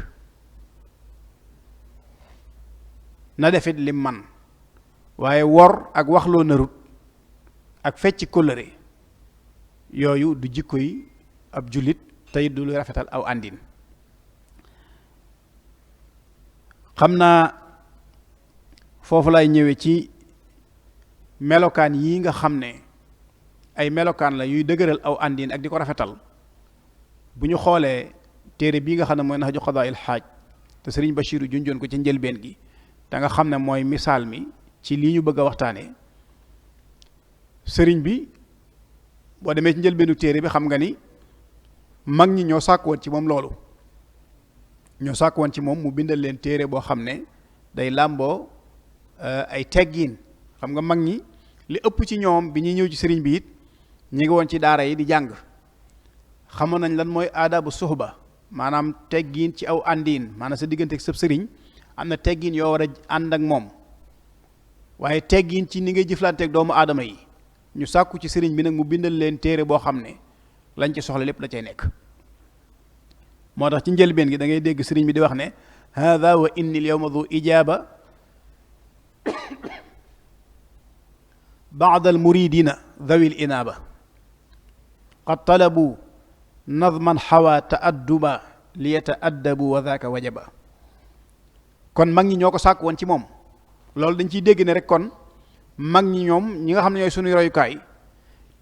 na defit lim man. waaye wor ak wax loo narut ak fecc kóllëre yooyu du jikko yi ab jullit tey du lu rafetal aw àndin. xam naa foofu lay ñëwee ci melokaan yi nga xam ne ay melokaan la yuy dëgëral aw àndin ak di ko rafetal. bu ñu xoolee téere bii nga xam ne mooy Nahju Qadaa'il Haaj te Sëriñ Bachiru junjoon ko ci njëlbeen gi, da nga xam ne mooy misaal mi ci lii ñu bëgg a waxtaanee. sëriñ bi boo demee ci njëlbeenu téere bi xam nga ni mag ñi ñoo sàkk woon ci moom loolu. ñoo sàkk woon ci moom mu bindal leen téere boo xam ne day làmboo ay teggiin. xam nga mag ñi li ëpp ci ñoom bi ñuy ñëw ci sëriñ bi it ñi ngi woon ci daara yi di jàng. xamoon nañ lan mooy aadabu suhba, maanaam teggiin ci aw àndiin, maanaam sa diggante ak sab sëriñ am na teggiin yoo war a ànd ak moom. waaye teggiin ci ni ngay jëflanteeg doomu aadama yi ñu sàkku ci sëriñ bi nag mu bindal leen téere boo xam ne lañ ci soxla lépp da cay nekk. moo tax ci njëlbeen gi da ngay dégg sëriñ bi di wax ne hada wa inni al yawma du ijaaba baad al muridina dhawi al inaaba qad talabu nadman xawa taadduba li yataaddabu wa dhaka wajaba. kon mag ñi ñoo ko sàkk woon ci moom. loolu dañ ciy dégg ne rek kon mag ñi ñoom ñi nga xam ne ñooy sunuy royukaay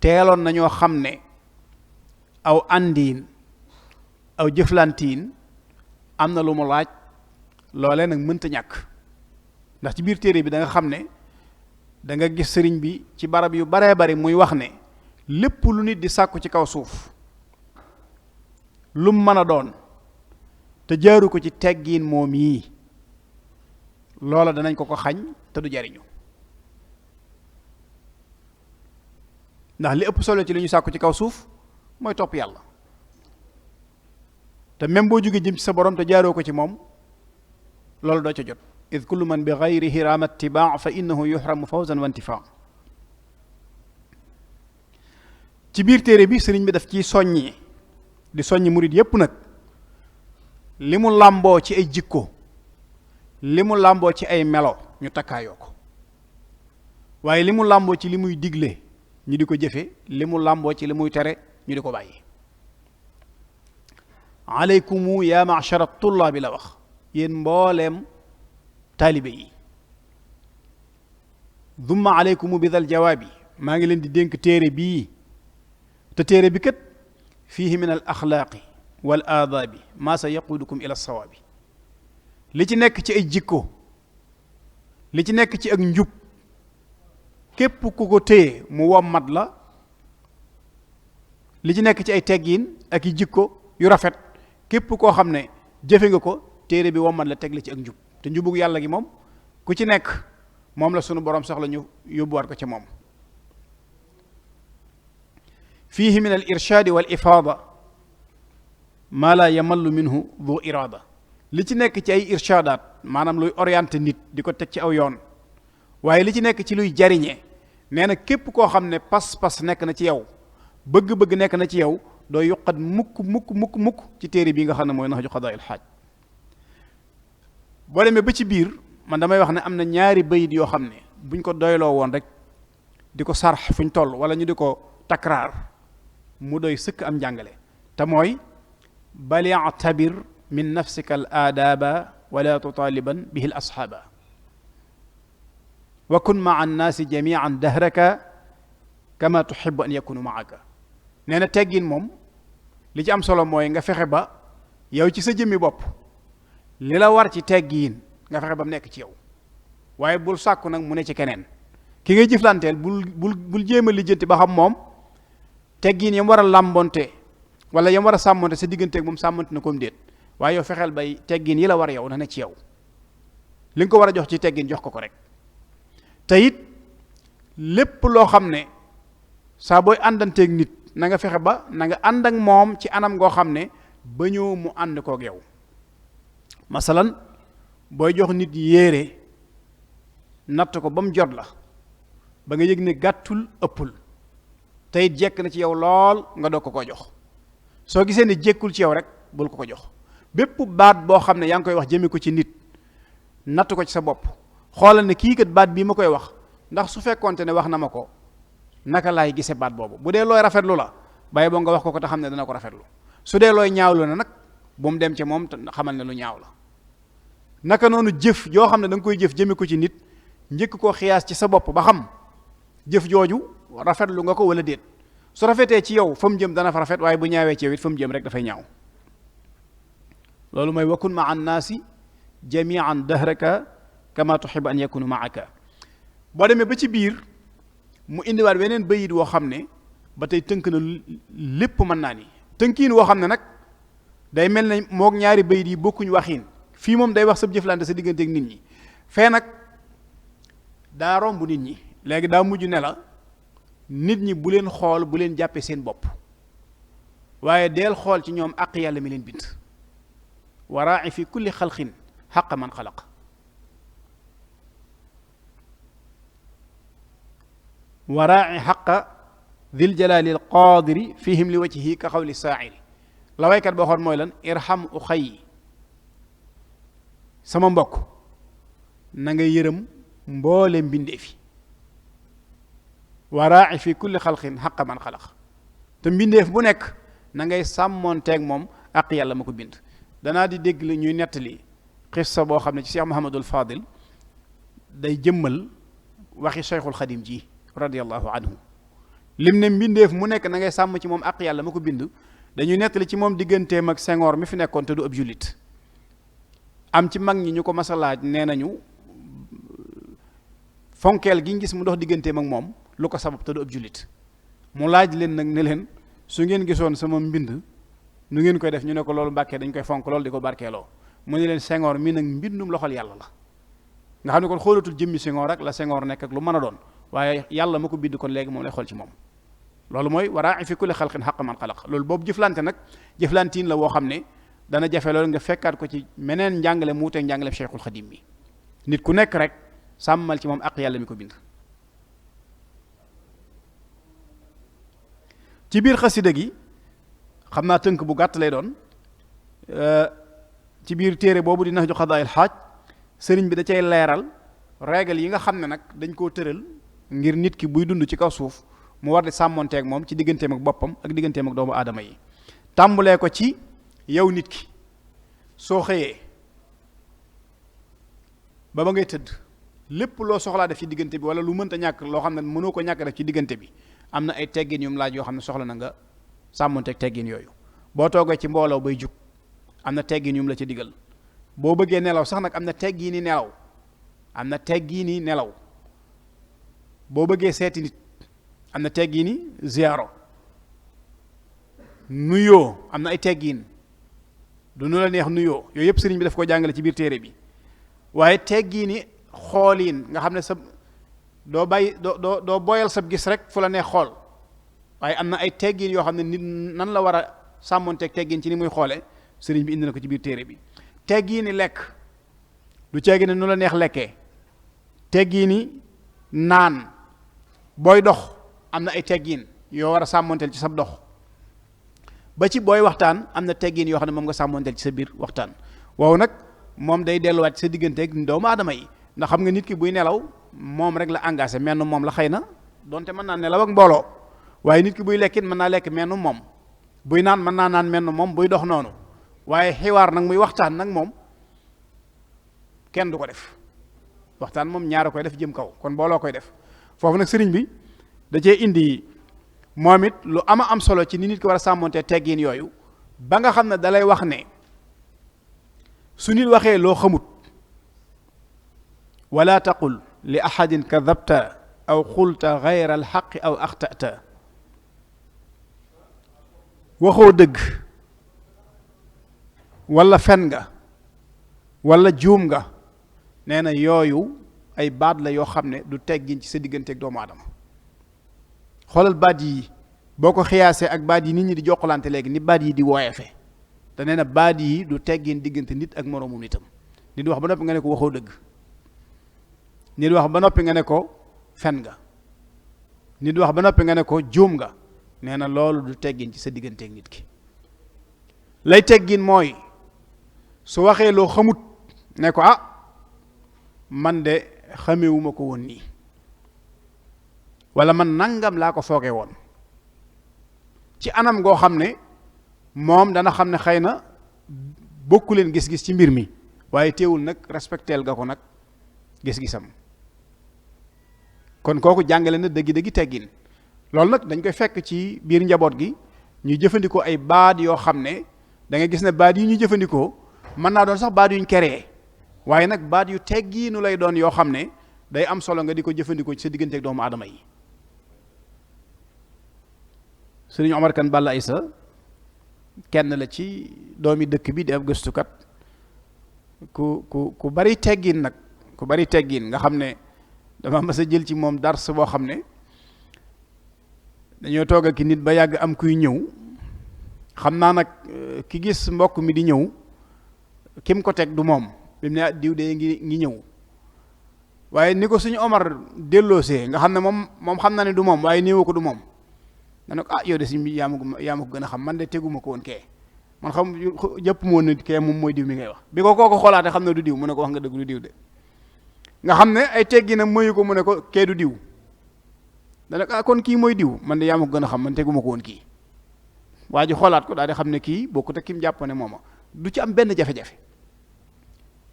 teeloon nañoo xam ne aw àndiin aw jëflantiin am na lu mu laaj. loolee nag mënta ñàkk, ndax ci biir téere bi da nga xam ne da nga gis sëriñ bi ci barab yu baree bari muy wax ne lépp lu nit di sàkku ci kaw suuf lum mën a doon te jaaru ko ci teggiin moom yii loola danañ ko xañ te du jariñu. ndax li ëpp solo ci li ñu sàkku ci kaw suuf mooy topp yàlla, te même boo jógee jëm ci sa borom te jaaroo ko ci moom loolu doo ca jot. id kullu man bi gayrihi raama ittibaa fa innahu yuhramu fawzan wa intifaa. ci biir téere bi sëriñ bi daf ciy soññi di soññi murit yépp nag li mu làmboo ci ay jikko, li mu làmboo ci ay melo ñu takkaayoo ko, waaye li mu làmboo ci li muy digle ñu di ko jëfe, li mu làmboo ci li muy tere ñu di ko bàyyi. aleykumu yaa ma'shara tullaabi la wax, yéen mbooleem taalibe yi. dumma aleykumu bi dal jawaabi, maa ngi leen di dénk téere bii, te téere bi kat fiihi min al axlaaqi wal aadaabi maa sa yaquudukum ila sawaabi. li ci nekk ci ay jikko, li ci nekk ci ak njub, képp ku ko téye mu wommat la. li ci nekk ci ay teggiin ak i jikko yu rafet, képp koo xam ne jëfe nga ko téere bi wommat la teg la ci ak njub. te njubug yàlla gi moom ku ci nekk moom la sunu borom soxla ñu yóbbuwaat ko ci moom. fiihi min al irshaadi wal ifaada maa laa yamallu minhu du iraada. li ci nekk ci ay irshaadaat, maanaam luy orienté nit di ko teg ci aw yoon, waaye li ci nekk ci luy jariñe. nee na képp koo xam ne pas-pas nekk na ci yow, bëgg-bëgg nekk na ci yow, doo yuqat mukk mukk mukk mukk ci téere bii nga xam ne mooy Nahju Qadaa'il Haaj. boo demee ba ci biir man damay wax ne am na ñaari bayit yoo xam ne buñ ko doyloo woon rek di ko sarx fuñ toll wala ñu di ko takraar mu doy sëkk am njàngale. te mooy bal ya'tabir min nafsika al aadaaba wala tutaaliban bihi al asxaaba wa kun maa annaasi jamian dahraka kama tuxibu an yakunu maaka. nee na teggin moom li ci am solo mooy nga fexe ba yow ci sa jëmmi bopp li la war ci teggiin nga fexe ba mu nekk ci yow, waaye bul sàkku nag mu ne ci keneen. ki ngay jëflanteel bul jéem a lijjanti ba xam moom teggiin yam war a làmbonte wala yam war a sàmmonte sa digganteeg moom sàmmante na comme déet waaye yow fexeel bay teggin yi la war yow na ne ci yow li nga ko war a jox ci teggin jox ko ko rek te it lépp loo xam ne saa booy àndanteeg nit na nga fexe ba na nga ànd ak moom ci anam goo xam ne ba ñëw mu ànd kook yow masalan booy jox nit yéere natt ko ba mu jot la ba nga yëg ne gàttul ëppul te it jekk na ci yow lool nga doog ko ko jox soo gisee ne jekkul ci yow rek bul ko ko jox bépp baat boo xam ne yaa ngi koy wax jëme ko ci nit natt ko ci sa bopp xoolal ne kii kat baat bii ma koy wax ndax su fekkoonte ne wax na ma ko naka laay gisee baat boobu bu dee looy rafetlu la bàyyi boo nga wax ko ko te xam ne dana ko rafetlu su dee looy ñaawlu na nag bu mu dem ci moom te xamal ne lu ñaaw la naka noonu jëf joo xam ne da nga koy jëf jëme ko ci nit njëkk koo xiyaas ci sa bopp ba xam jëf jooju rafetlu nga ko wala déet su rafetee ci yow fa mu jëm dana fa rafet waaye bu ñaawee ci yow it fa mu jëm rek dafay ñaaw loolu mooy wakun ma an naasi jamian dahraka kama tuhibu an yakunu maaka boo demee ba ci biir mu indiwaat weneen bayit woo xam ne ba tey tënk na lépp mën naa ni tënkiin woo xam ne nag day mel ne moog ñaari bayit yi bokkuñ waxiin fii moom day wax sa jëflante sa digganteeg nit ñi fee nag daa romb nit ñi léegi daa mujj ne la nit ñi bu leen xool bu leen jàppee seen bopp waaye deel xool ci ñoom àq yàlla mi leen bind waraa'i fi kulli xalqin xaqa man xalaq waraa'i xaqa dil jalaali al qaadiri fihim li wajhihi ka xawli saairi la waykat boo xoon mooy lan irham u xay sama mbokk na nga yërëm mboole mbindeefi waraa'i fi kulli xalqin xaqa man xalaq te mbindeef bu nekk na ngay sàmmoonteeg moom ak yàlla ma ko bind danaa di dégg la ñuy nettali xissa boo xam ne ci Cheikh Mouhamadul Fadil day jëmmal waxi Cheikhul Xadim ji radiyallahu anhu lim ne mbindeef mu nekk na ngay sàmm ci moom ak yàlla ma ko bind dañuy nettali ci moom digganteem ak Senghor mi fi nekkoon te du ab jullit am ci mag ñi ñu ko mas a laaj nee nañu fonkeel gi ñu gis mu dox digganteem ak moom lu ko sabab te du ab jullit mu laaj leen nag ne leen su ngeen gisoon sama mbind nu ngeen koy def ñu ne ko loolu mbàkkee dañ koy fonk loolu di ko barkeeloo mu ne leen Senghor mii nag mbindum loxol yàlla la nga xam ne kon xoolatul jëmmi Senghor rek la Senghor nekk ak lu mën a doon waaye yàlla ma ko bind kon léegi moom lay xool ci moom loolu mooy waraa'i fi kulli xalqin xaqa man xalaq loolu boobu jëflante nag jëflantiin la woo xam ne dana jafe loolu nga fekkaat ko ci meneen njàngale mu wuteeg njàngale Cheikhul Xadim mi nit ku nekk rek sàmmal ci moom ak yàlla mi ko bind ci biir xasida gi xam naa tënk bu gàtt lay doon ci biir téere boobu di Nahju Qadaa'il Haaj sëriñ bi da cay leeral règle yi nga xam ne nag dañ koo tëral ngir nit ki buy dund ci kaw suuf mu war di sàmmonteeg moom ci digganteem ak boppam ak digganteem ak doomu aadama yi tàmbulee ko ci yow nit ki soo xëyee ba ngay tëdd lépp loo soxlaa def ci diggante bi wala lu mënta ñàkk loo xam ne mënoo ko ñàkk def ci diggante bi am na ay teggin yum laaj yoo xam ne soxla na nga sàmmonteeg teggin yooyu boo toogee ci mbooloo bay jug am na teggin yum la ci digal boo bëggee nelaw sax nag am na teggini nelaw am na teggini nelaw boo bëggee seeti nit am na teggini ziyaaro nuyoo am na ay teggin du nu la neex nuyoo yooyu yëpp sëriñ bi daf ko jàngale ci biir téere bi waaye teggini xooliin nga xam ne sa doo bàyyi doo boyal sab gis rek fu la neex xool waaye am na ay teggin yoo xam ne nit nan la war a sàmmonteeg teggin ci ni muy xoole sëriñ bi indi na ko ci biir téere bi teggini lekk du ceegi ne nu la neex lekkee teggini naan booy dox am na ay teggin yoo war a sàmmonteel ci sab dox ba ci booy waxtaan am na teggin yoo xam ne moom nga sàmmonteel ci sa biir waxtaan waaw nag moom day delluwaat ci sa digganteeg doomu aadama yi ndax xam nga nit ki buy nelaw moom rek la engagé menn moom la xëy na donte mën naa nelaw ak mbooloo waaye nit ki buy lekkit mën naa lekk menn moom buy naan mën naa naan menn moom buy dox noonu waaye xiwaar nag muy waxtaan nag moom kenn du ko def waxtaan moom ñaara koy def jëm kaw kon mbooloo koy def foofu nag sëriñ bi da cee indi moom it lu ama am solo ci ni nit ki war a sàmmonte teggin yooyu ba nga xam ne dalay wax ne su nit waxee loo xamut wala taqul li ahadin kadabta aw qulta gayra alxaqi aw axtata waxoo dëgg walla fen nga walla juum nga nee na yooyu ay baat la yoo xam ne du teggin ci sa digganteeg doomu aadama. xoolal baat yi boo ko xiyaasee ak baat yi nit ñi di jokkalante léegi ni baat yi di woyefe te nee na baat yi du teggin diggante nit ak moroomu nitam. nit wax ba noppi nga ne ko waxoo dëgg, nit wax ba noppi nga ne ko fen nga, nit wax ba noppi nga ne ko juum nga, nee na loolu du teggin ci sa digganteeg nit ki. lay teggin mooy su waxee loo xamut ne ko ah man de xamewuma ko woon nii, walla man nangam laa ko fooge woon, ci anam goo xam ne moom dana xam ne xëy na bokku leen gis-gis ci mbir mi, waaye teewul nag respecteel nga ko nag gis-gisam. kon kooku jàngale na dëggi-dëggi teggin. loolu nag dañ koy fekk ci biir njaboot gi ñu jëfandikoo ay baat yoo xam ne da nga gis ne baat yi ñu jëfandikoo mën naa doon sax baat yuñ keree, waaye nag baat yu teggiinu lay doon yoo xam ne day am solo nga di ko jëfandikoo ci sa digganteeg doomu aadama yi. Sëriñ Omar Kan Balla Aysa kenn la ci doomi dëkk bi di ab gëstukat ku bari teggin nag, ku bari teggin nga xam ne dama mas a jël ci moom dars boo xam ne dañoo toog ak nit ba yàgg am kuy ñëw, xam naa nag ki gis mbokk mi di ñëw kim ko teg du moom, bi mu ne diw de ngi ñëw, waaye ni ko suñu Omar delloosee nga xam ne moom xam na ne du moom, waaye néewu ko du moom, nga ne ko yow de si yaa ma ko gën a xam, man de teguma ko woon kee, man xam jëpp moo ne kee moom mooy diw mi ngay wax. bi ko kooku xoolaate xam ne du diw, mu ne ko wax nga dëgg du diw de, nga xam ne ay tegginam mooyu ko, mu ne ko kee du diw, dana ko kon kii mooy diw, man de yaa ma ko gën a xam, man teguma ko woon kii. waa ji xoolaat ko daal di xam ne kii bokkut ak ki mu jàpp ne mooma, du ci am benn jafe-jafe.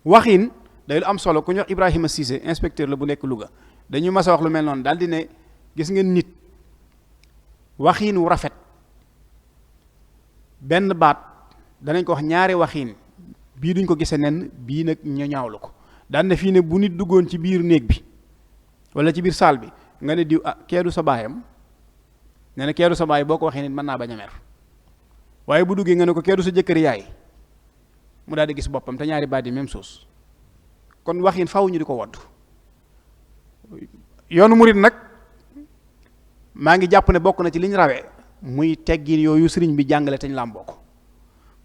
waxin day lu am solo. ku ñu wax Ibrahima Cissé inspecteur la bu nekk Louga, dañuy mas a wax lu mel noonu daal di ne gis ngeen nit waxin wu rafet benn baat danañ ko wax ñaari waxin, bii duñ ko gisee nen, bii nag ñu ñaawlu ko. daan na fii ne bu nit duggoon ci biir néeg bi wala ci biir saal bi nga ne diw keedu sa baayam, nee na keedu sa baay boo ko waxee nit mën naa bañ a mer, waaye bu duggee nga ne ko keedu sa jëkkër yaay mu daal di gis boppam, te ñaari baat yi même chose. kon waxin faw ñu di ko wodd. yoonu murit nag maa ngi jàpp ne bokk na ci liñ rawee muy teggin yooyu sëriñ bi jàngale te ñu làmboo ko.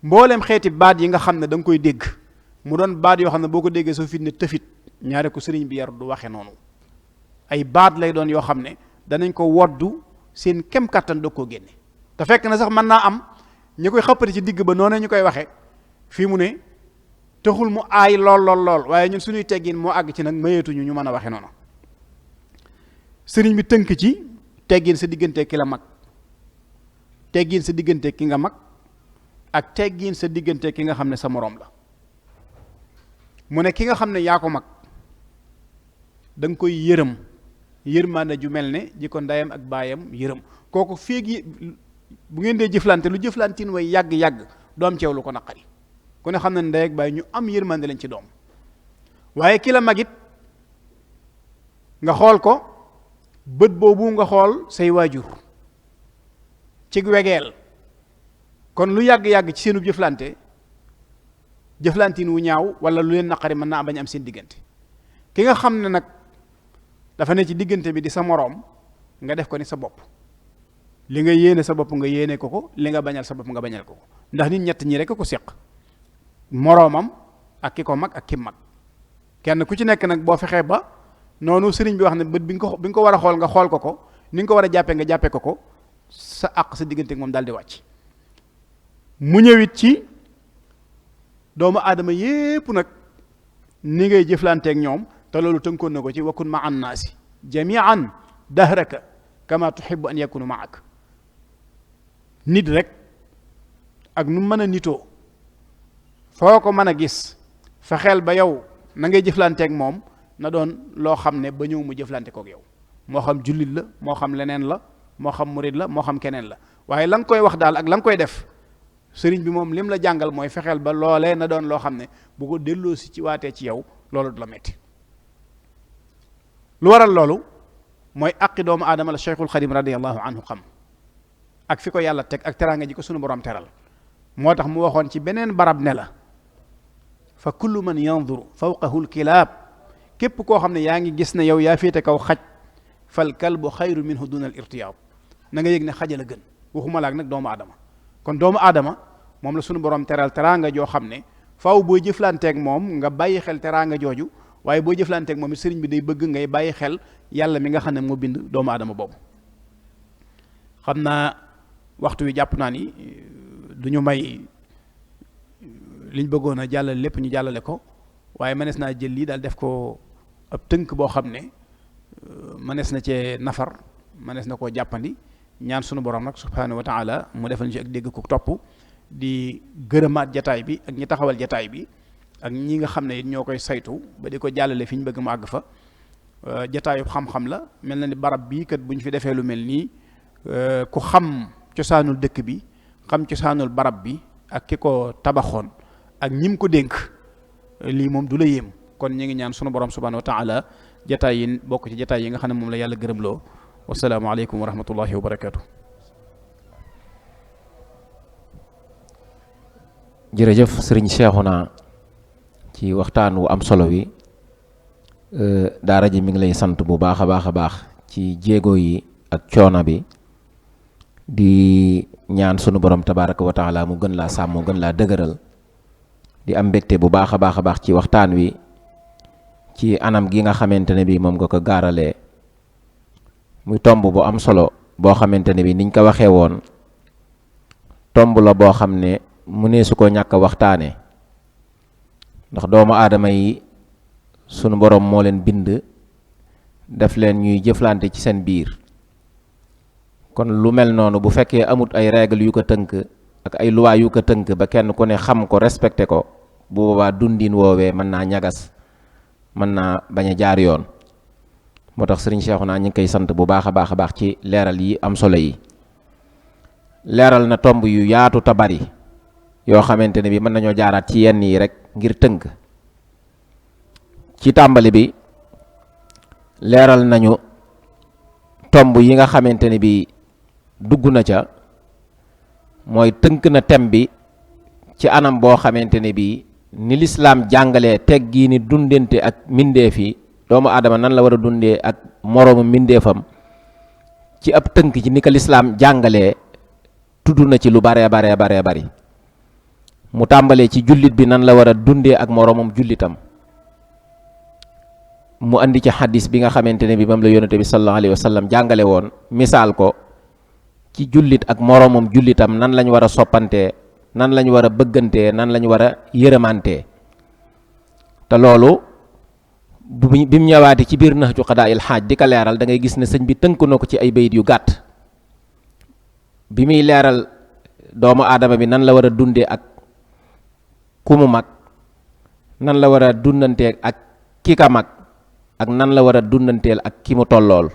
mbooleem xeeti baat yi nga xam ne da nga koy dégg mu doon baat yoo xam ne boo ko déggee soo fit ne tëfit, ñaare ko sëriñ bi yar du waxe noonu. ay baat lay doon yoo xam ne danañ ko woddu seen kem kàttan doog koo génne, te fekk na sax mën naa am ñi koy xëppati ci digg ba noonu ñu koy waxe fii mu ne taxul mu aay lool waaye ñun suñuy teggin moo àgg ci nag mayeetuñu ñu mën a waxe noonu. sëriñ bi tënk ci teggin sa diggante ki la mag, teggin sa diggante ki nga mag, ak teggin sa diggante ki nga xam ne sa moroom la. mu ne ki nga xam ne yaa ko mag da nga koy yërëm, yërmaande ju mel ne ji ko ndeyam ak baayam yërëm. kooku féeg bu ngeen dee jëflante lu jëflantin way yàgg-yàgg doom ceew lu ko naqari, ku ne xam ne ndey ak baay ñu am yërmande lañ ci doom. waaye ki la magit nga xool ko bët boobu nga xool say waajur ci wegeel, kon lu yàgg-yàgg ci seenu jëflantin wu ñaaw wala lu leen naqari mën naa bañ am seen diggante. ki nga xam ne nag dafa ne ci diggante bi di sa moroom, nga def ko ni sa bopp, li nga yéene sa bopp nga yéene ko ko, li nga bañal sa bopp nga bañal ko ko, ndax nit ñett ñi rek ko séq, moroomam ak ki ko mag ak ki mag. kenn ku ci nekk nag boo fexee ba noonu sëriñ bi wax ne bët bi nga ko war a xool nga xool ko ko, ni nga ko war a jàppee nga jàppee ko ko, sa àq sa diggante ak moom daal di wàcc. mu ñëwit ci doomu aadama yépp nag ni ngay jëflanteek ñoom, te loolu tënkoon na ko ci wakun ma an naasi jamian dahraka kama tuhibbu an yakunu maak. nit rek ak nu mën a nitoo foo ko mën a gis fexeel ba yow na ngay jëflanteek moom na doon loo xam ne ba ñëw mu jëflante kook yow, moo xam jullit la, moo xam leneen la, moo xam murid la, moo xam keneen la. waaye la nga koy wax daal ak la nga koy def, sëriñ bi moom lim la jàngal mooy fexeel ba loolee na doon loo xam ne bu ko delloo si ci waatee ci yow loolu du la metti. lu waral loolu mooy aqi doomu aadama la Cheikhul Xadim radiyallahu anhu xam. ak fi ko yàlla teg ak teraanga ji ko sunu borom teral moo tax mu waxoon ci beneen barab ne la fa kullu man yanzuru fawqahu lkilaab képp koo xam ne yaa ngi gis ne yow yaa féete kaw xaj fal kalbu xayru minhu duna al irtiyaab na nga yëg ne xaja la gën waxuma laak nag doomu aadama kon doomu aadama moom la sunu borom teral teraanga joo xam ne faaw booy jëflanteeg moom nga bàyyi xel teraanga jooju waaye booy jëflanteeg moom it sëriñ bi day bëgg ngay bàyyi xel yàlla mi nga xam ne moo bind doomu aadama boobu. xam naa waxtu wi jàpp naa ni du ñu may liñ bëggoon a jàllale lépp ñu jàllale ko waaye mënees naa jël lii daal def ko ab tënk boo xam ne mënees na cee nafar mënees na koo jàppandi ñaan sunu borom nag subhaanahu wa taala mu defal ñu ci ak dégg ko topp di gërëmaat jataay bi ak ñi taxawal jataay bi ak ñi nga xam ne it ñoo koy saytu ba di ko jàllale fi ñu bëgg mu àgg fa jataayu xam-xam la mel na ni barab bii kat bu ñu fi defee lu mel nii ku xam cosaanul dëkk bi xam cosaanul barab bi ak ki ko tabaxoon ak ñim ko dénk lii moom du la yéem kon ñu ngi ñaan sunu borom subhaanahu wa taala jataay yi bokk ci jataay yi nga xam ne moom la yàlla gërëmloo wasalaamu aleykum wa rahmatullahi wa barakaatu. jërëjëf sëriñ Cheikhouna ci waxtaan wu am solo wi daara ji mi ngi lay sant bu baax a baax a baax ci jéego yi ak coono bi di ñaan sunu borom tabaraka wa taala mu gën laa sàmm gën laa dëgëral di am mbégte bu baax a baax ci waxtaan wi ci anam gi nga xamante ne bi moom nga ko gaaralee muy tomb bu am solo boo xamante ne bi niñ ko waxee woon tomb la boo xam ne mu ne su ko ñàkk a waxtaane ndax doomu aadama yi sunu borom moo leen bind def leen ñuy jëflante ci seen biir kon lu mel noonu bu fekkee amut ay règle yu ko tënk ak ay loi yu ko tënk ba kenn ku ne xam ko respecté ko bu boobaa dundin woowee mën naa ñagas mën naa bañ a jaar yoon moo tax sëriñ Cheikhouna ñu ngi koy sant bu baax a baax ci leeral yi am solo yi leeral na tomb yu yaatu ta bari yoo xamante ne bi mën nañoo jaaraat ci yenn yi rek ngir tënk ci tàmbali bi leeral nañu tomb yi nga xamante ne bi dugg na ca mooy tënk na thème bi ci anam boo xamante ne bi ni lislaam jàngalee teggi ni dundente ak mbindeef yi doomu aadama nan la war a dundee ak moroomu mbindeefam ci ab tënk ci ni ko lislaam jàngalee tudd na ci lu baree bari mu tàmbalee ci jullit bi nan la war a dundee ak moroomam jullitam mu andi ci xadis bi nga xamante ne bi moom la yonente bi sallallahu alayhi wa sallam jàngale woon misaal ko ci jullit ak moroomam jullitam nan lañ war a soppantee nan lañ war a bëggantee nan lañ war a yërëmantee te loolu bi mu ñëwaatee ci biir Nahju Qadaa'il Haaj di ko leeral da ngay gis ne sëñ bi tënk na ko ci ay bayit yu gàtt bi muy leeral doomu aadama bi nan la war a dundee ak ku mu mag nan la war a dundantee ak ki ka mag ak nan la war a dundanteel ak ki mu tollool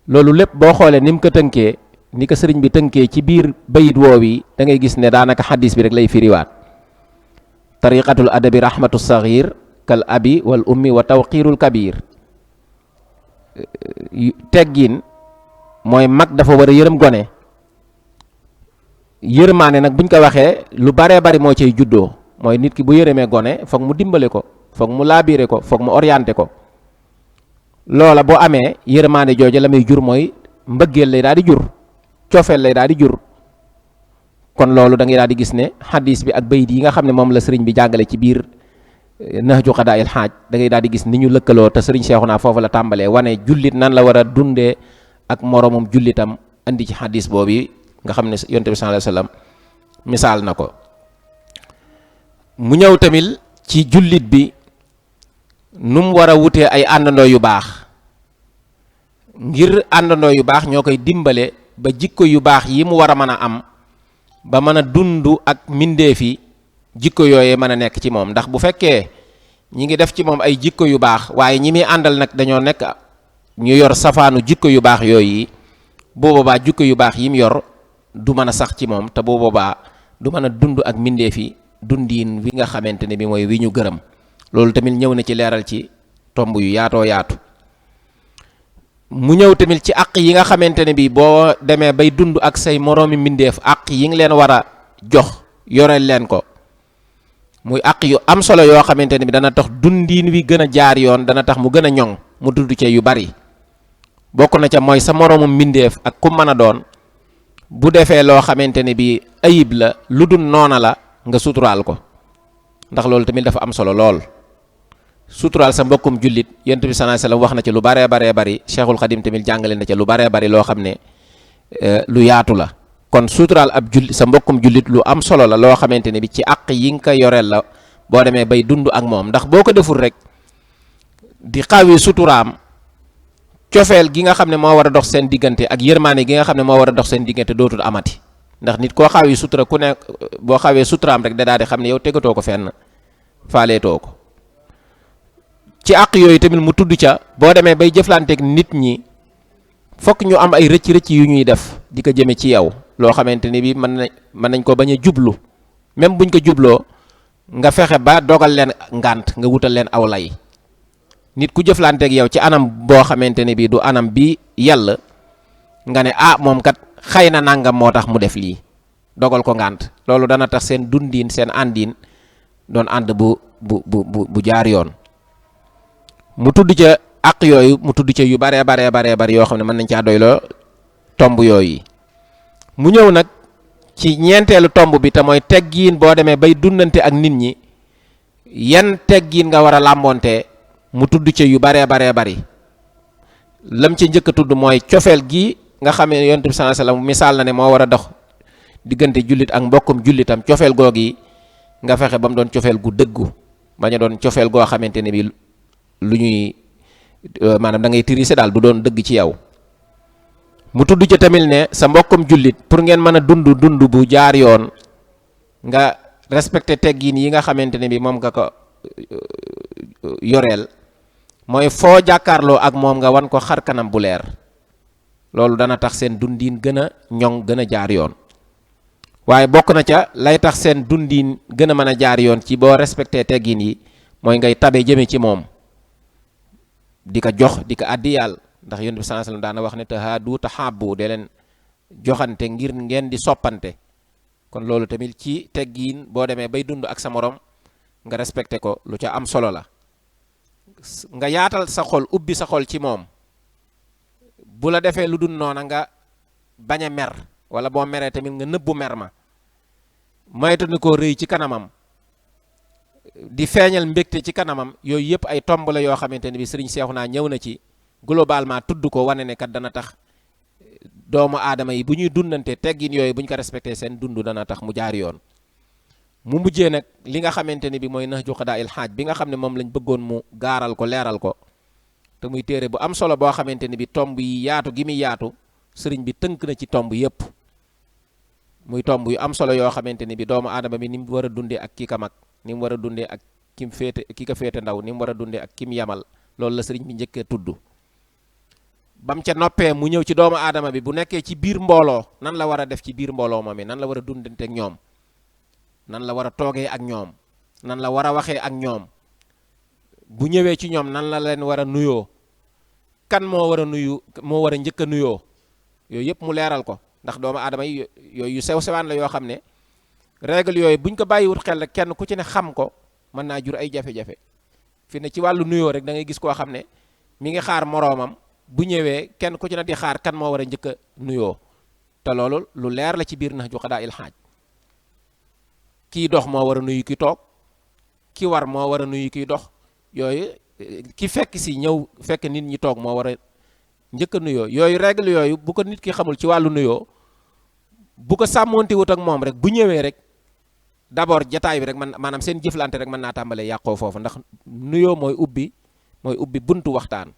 loolu lépp boo xoolee ni mu ko tënkee ni ko sëriñ bi tënkee ci biir bayit woowi da ngay gis ne daanaka xadis bi rek lay firiwaat tariqatul adabi rahmatu saghir kal abi wal ummi wa tawqirul kabir teggin mooy mag dafa war a yërëm gone yërmaane nag buñ ko waxee lu baree bari moo cay juddoo mooy nit ki bu yërëmee gone foog mu dimbale ko foog mu laabiire ko foog mu orienté ko loola boo amee yërmaane jooju la muy jur mooy mbëggeel lay daal di jur coofeel lay daal di jur kon loolu da ngay daal di gis ne xadis bi ak bayit yi nga xam ne moom la sëriñ bi jàngale ci biir Nahju Qadaa'il Haaj da ngay daal di gis ni ñu lëkkaloo te sëriñ Cheikhouna foofu la tàmbalee wane jullit nan la war a dundee ak moroomam jullitam andi ci xadis boobu nga xam ne yonent bi sallallahu alayhi wasallam misaal na ko mu ñëw tamit ci jullit bi nu mu war a wutee ay àndandoo yu baax ngir àndandoo yu baax ñoo koy dimbale ba jikko yu baax yi mu war a mën a am ba mën a dund ak mbindeef yi jikko yooyee mën a nekk ci moom ndax bu fekkee ñi ngi def ci moom ay jikko yu baax waaye ñi muy àndal nag dañoo nekk ñu yor safaanu jikko yu baax yooyu bu boobaa jikko yu baax yi mu yor du mën a sax ci moom te bu boobaa du mën a dund ak mbindeef yi dundiin wi nga xamante ne bi mooy wi ñu gërëm loolu tamit ñëw na ci leeral ci tomb yu yaatoo yaatu mu ñëw tamit ci àq yi nga xamante ne bi boo demee bay dund ak say moroomi mbindeef àq yi nga leen war a jox yoreel leen ko muy àq yu am solo yoo xamante ne bi dana tax dundiin wi gën a jaar yoon, dana tax mu gën a ñoŋ. mu tudd ca yu bari bokk na ca mooy sa moroomu mbindeef ak ku mën a doon bu defee loo xamante ne bi ayib la lu dul noona la nga suturaal ko, ndax loolu tamit dafa am solo lool. suturaal sa mbokkum jullit yonent bi sallallahu alayhi wasallam wax na ci lu baree baree bari, Cheikhul Khadim tamit jàngale na ca lu baree bari loo xam ne lu yaatu la. kon suturaal ab jullit sa mbokkum jullit lu am solo la loo xamante ne bi ci àq yi nga ko yoreel la boo demee bay dund ak moom, ndax boo ko deful rek di xawi suturaam, cofeel gi nga xam ne moo war a dox seen diggante ak yërmaane gi nga xam ne moo war a dox seen diggante dootul amati. ndax nit koo xawi sutura ku ne boo xawee suturaam rek da daal di xam ne yow tegatoo ko fenn, faaleetoo ko. ci àq yooyu tamit mu tudd ca boo demee bay jëflanteeg nit ñi fokk ñu am ay rëcc-rëcc yu ñuy def di ko jëme ci yow, loo xamante ni bi mën nañ ko bañ a jublu, même buñ ko jubloo nga fexe ba dogal leen ngànt, nga wutal leen aw lay. nit ku jëflanteeg yow ci anam boo xamante ne bi du anam bi yàlla, nga ne moom kat xëy na nangam moo tax mu def lii, dogal ko ngànt. loolu dana tax seen dundiin seen àndiin doon ànd bu jaar yoon. mu tudd ca àq yooyu, mu tudd ca yu baree bari yoo xam ne mën nañ caa doyloo tomb yooyu. mu ñëw nag ci ñeenteelu tomb bi te mooy teggiin boo demee bay dundante ak nit ñi yan teggiin nga war a làmboonte. mu tudd ca yu baree bari lam ci njëkk a tudd mooy cofeel gi nga xam ne yonent bi sallallahu alayhi wasallam misaal na ne moo war a dox diggante jullit ak mbokkum jullitam. cofeel googi nga fexe ba mu doon cofeel gu dëggu, bañ a doon cofeel goo xamante ne bi lu ñuy maanaam da ngay tirise daal, du doon dëgg ci yow. mu tudd ca tamit ne sa mbokkum jullit pour ngeen mën a dund bu jaar yoon nga respecté teggiin yi nga xamante ne bi moom nga ko yoreel, mooy foo jàkkaarloo ak moom nga wan ko xar kanam bu leer. loolu dana tax seen dundiin gën a ñoŋ, gën a jaar yoon. waaye bokk na ca lay tax seen dundiin gën a mën a jaar yoon ci boo respecté teggiin yi mooy ngay tabe jëme ci moom, di ko jox, di ko addi yàlla. ndax yonent bi sallallahu alayhi wasallam daana wax ne tahaadu tahabbu, de leen joxante ngir ngeen di soppante. kon loolu tamit ci teggiin boo demee bay dund ak sa morom nga respecté ko lu ca am solo la. nga yaatal sa xol, ubbi sa xol ci moom. bu la defee lu dul noona nga bañ a mer, wala boo meree tamit nga nëbbu mer ma. moytu ni koo rëy ci kanamam, di feeñal mbégte ci kanamam. yooyu yëpp ay tomb la yoo xamante ne bi Sëriñ Seexuna ñëw na ci globalement tudd ko, wane ne kat dana tax doomu aadama yi bu ñuy dundante teggin yooyu bu ñu ko respecté seen dund dana tax mu jaar yoon. mu mujjee nag li nga xamante ne bi mooy Nahju Qadaa'il Haaj bi nga xam ne moom lañ bëggoon mu gaaral ko, leeral ko, te muy téere bu am solo boo xamante ne bi tomb yi yaatu gi muy yaatu sëriñ bi tënk na ci tomb yëpp. muy tomb yu am solo yoo xamante ne bi doomu aadama bi ni mu war a dundee ak ki ka mag, ni mu war a dundee ak ki ka féete ndaw, ni mu war a dundee ak ki mu yamal. loolu la sëriñ bi njëkkee tudd. bam ca noppee mu ñëw ci doomu aadama bi bu nekkee ci biir mbooloo nan la war a def ci biir mbooloo moom mi, nan la war a dundante ak ñoom, nan la war a toogee ak ñoom, nan la war a waxee ak ñoom. bu ñëwee ci ñoom nan la leen war a nuyoo, kan moo war a nuyu, moo war a njëkk a nuyoo. yooyu yëpp mu leeral ko, ndax doomu aadama yi yooyu sew sewaan la yoo xam ne règle yooyu buñ ko bàyyiwut xel rek kenn ku ci ne xam ko mën naa jur ay jafe-jafe. fi ne ci wàllu nuyoo rek da ngay gis koo xam ne mi ngi xaar moroomam, bu ñëwee kenn ku ci ne di xaar kan moo war a njëkk a nuyoo. te loolu lu leer la ci biir Nahju Qadaa'il Haaj. kii dox moo war a nuyu ki toog, ki war moo war a nuyu kiy dox. yooyu ki fekk si ñëw fekk nit ñi toog moo war a njëkk a nuyoo. yooyu règle yooyu bu ko nit ki xamul ci wàllu nuyoo, bu ko sàmmoonte wut ak moom rek bu ñëwee rek d'abord jataay bi rek maanaam seen jëflante rek mën naa tàmbalee yàqoo foofu, ndax nuyoo mooy ubbi buntu waxtaan.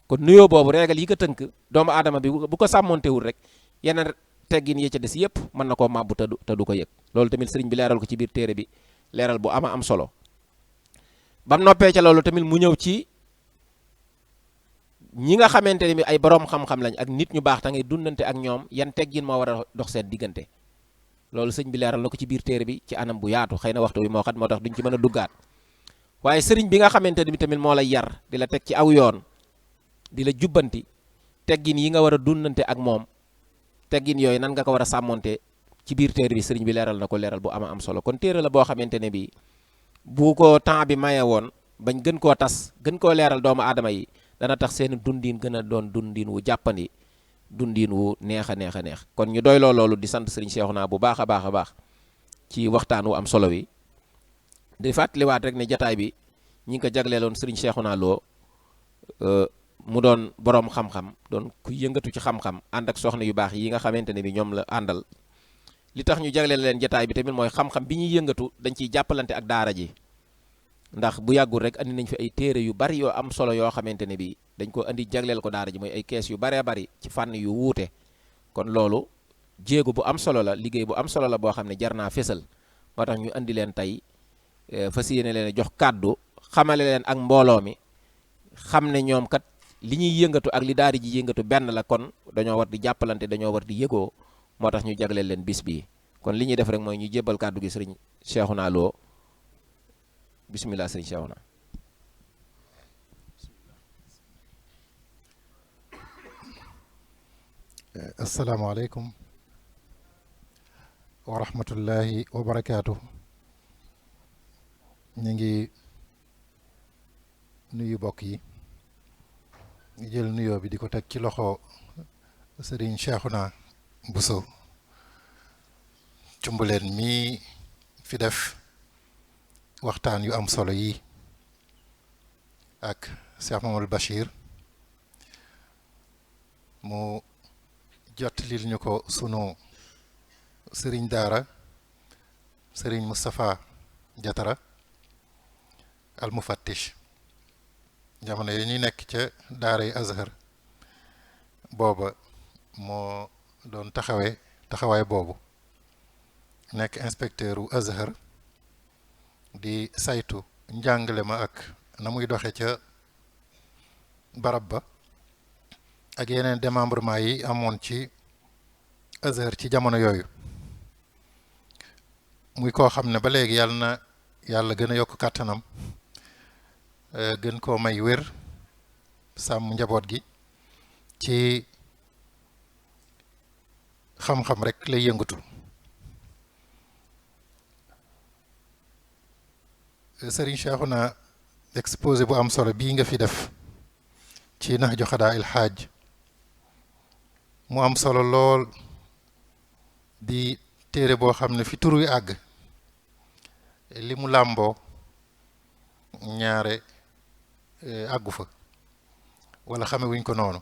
kon nuyoo boobu règle yi ko tënk doomu aadama bi bu ko sàmmoonte wut rek yeneen teggin yi ca des yëpp mën na koo màbbu te du ko yëg. loolu tamit sëriñ bi leeral ko ci biir téere bi, leeral bu ama am solo. bam noppee ca loolu tamit mu ñëw ci ñi nga xamante ne bi ay boroom xam-xam lañ ak nit ñu baax ta ngay dundante ak ñoom, yan teggin moo war a dox seen diggante. loolu sëñ bi leeral na ko ci biir téere bi ci anam bu yaatu, xëy na waxtu bi moo xat moo tax duñ ci mën a duggaat. waaye sëriñ bi nga xamante ne bi tamit moo lay yar, di la teg ci aw yoon, di la jubbanti, teggin yi nga war a dundante ak moom teggin yooyu nan nga ko war a sàmmonte ci biir téere bi sëriñ bi leeral na ko leeral bu ama am solo kon téere la boo xamante ne bi bu ko temps bi maye woon bañ gën koo tas gën koo leeral doomu aadama yi dana tax seen dundin gën a doon dundin wu jàppandi dundin wu neex a neex a neex kon ñu doy loolu di sant sëriñ Cheikhouna bu baax a baax a baax ci waxtaan wu am solo wi di fàttaliwaat rek ne jataay bi ñi ngi ko jagleeloon sëriñ Cheikhouna Lo mu doon boroom xam-xam doon ku yëngatu ci xam-xam ànd ak soxna yu baax yi nga xamante ne bi ñoom la àndal li tax ñu jagleel leen jataay bi tamit mooy xam-xam bi ñuy yëngatu dañ ciy jàppalante ak daara ji ndax bu yàggul rek andi nañ fi ay téere yu bari yoo am solo yoo xamante ne bi dañ ko andi jagleel ko daara ji mooy ay kees yu baree bari ci fànn yu wuute kon loolu jéego bu am solo la liggéey bu am solo la boo xam ne jar naa fésal moo tax ñu andi leen tey fas yéene leen jox kàddu xamale leen ak mbooloo mi xam ne ñoom kat li ñuy yëngatu ak li daara ji yëngatu benn la kon dañoo war di jàppalante dañoo war di yëgoo moo tax ñu jagleel leen bis bii kon li ñuy def rek mooy ñu jébbal kàddu gi sëriñ Cheikhouna Lo bismillah sëriñ Cheikhouna. asalaamaaleykum wa rahmatullahi wa barakaatu. ñu ngi nuyu bokk yi ñu jël nuyoo bi di ko teg ci loxo sëriñ Cheikhouna Bousso Cumbuleen mii fi def waxtaan yu am solo yi ak Cheikh Mamadou Bachir mu jottalil ñu ko sunu sëriñ daara sëriñ Moustapha Jatara al mufattish jamono yi ñuy nekk ca daara yi Azhar booba moo doon taxawaay boobu nekk inspecteur u Azhar di saytu njàngale ma ak na muy doxe ca barab ba ak yeneen démembrement yi amoon ci Azhar ci jamono yooyu muy koo xam ne ba léegi yàlla na yàlla gën a yokk kàttanam gën koo may wér sàmm njaboot gi ci xam-xam rek lay yëngatu Serigne Cheikhouna exposé bu am solo bii nga fi def ci Nahju Xadaa il Xaaj mu am solo lool di téere boo xam ne fi tur wi àgg li mu làmboo ñaare àggu fa wala xame wuñ ko noonu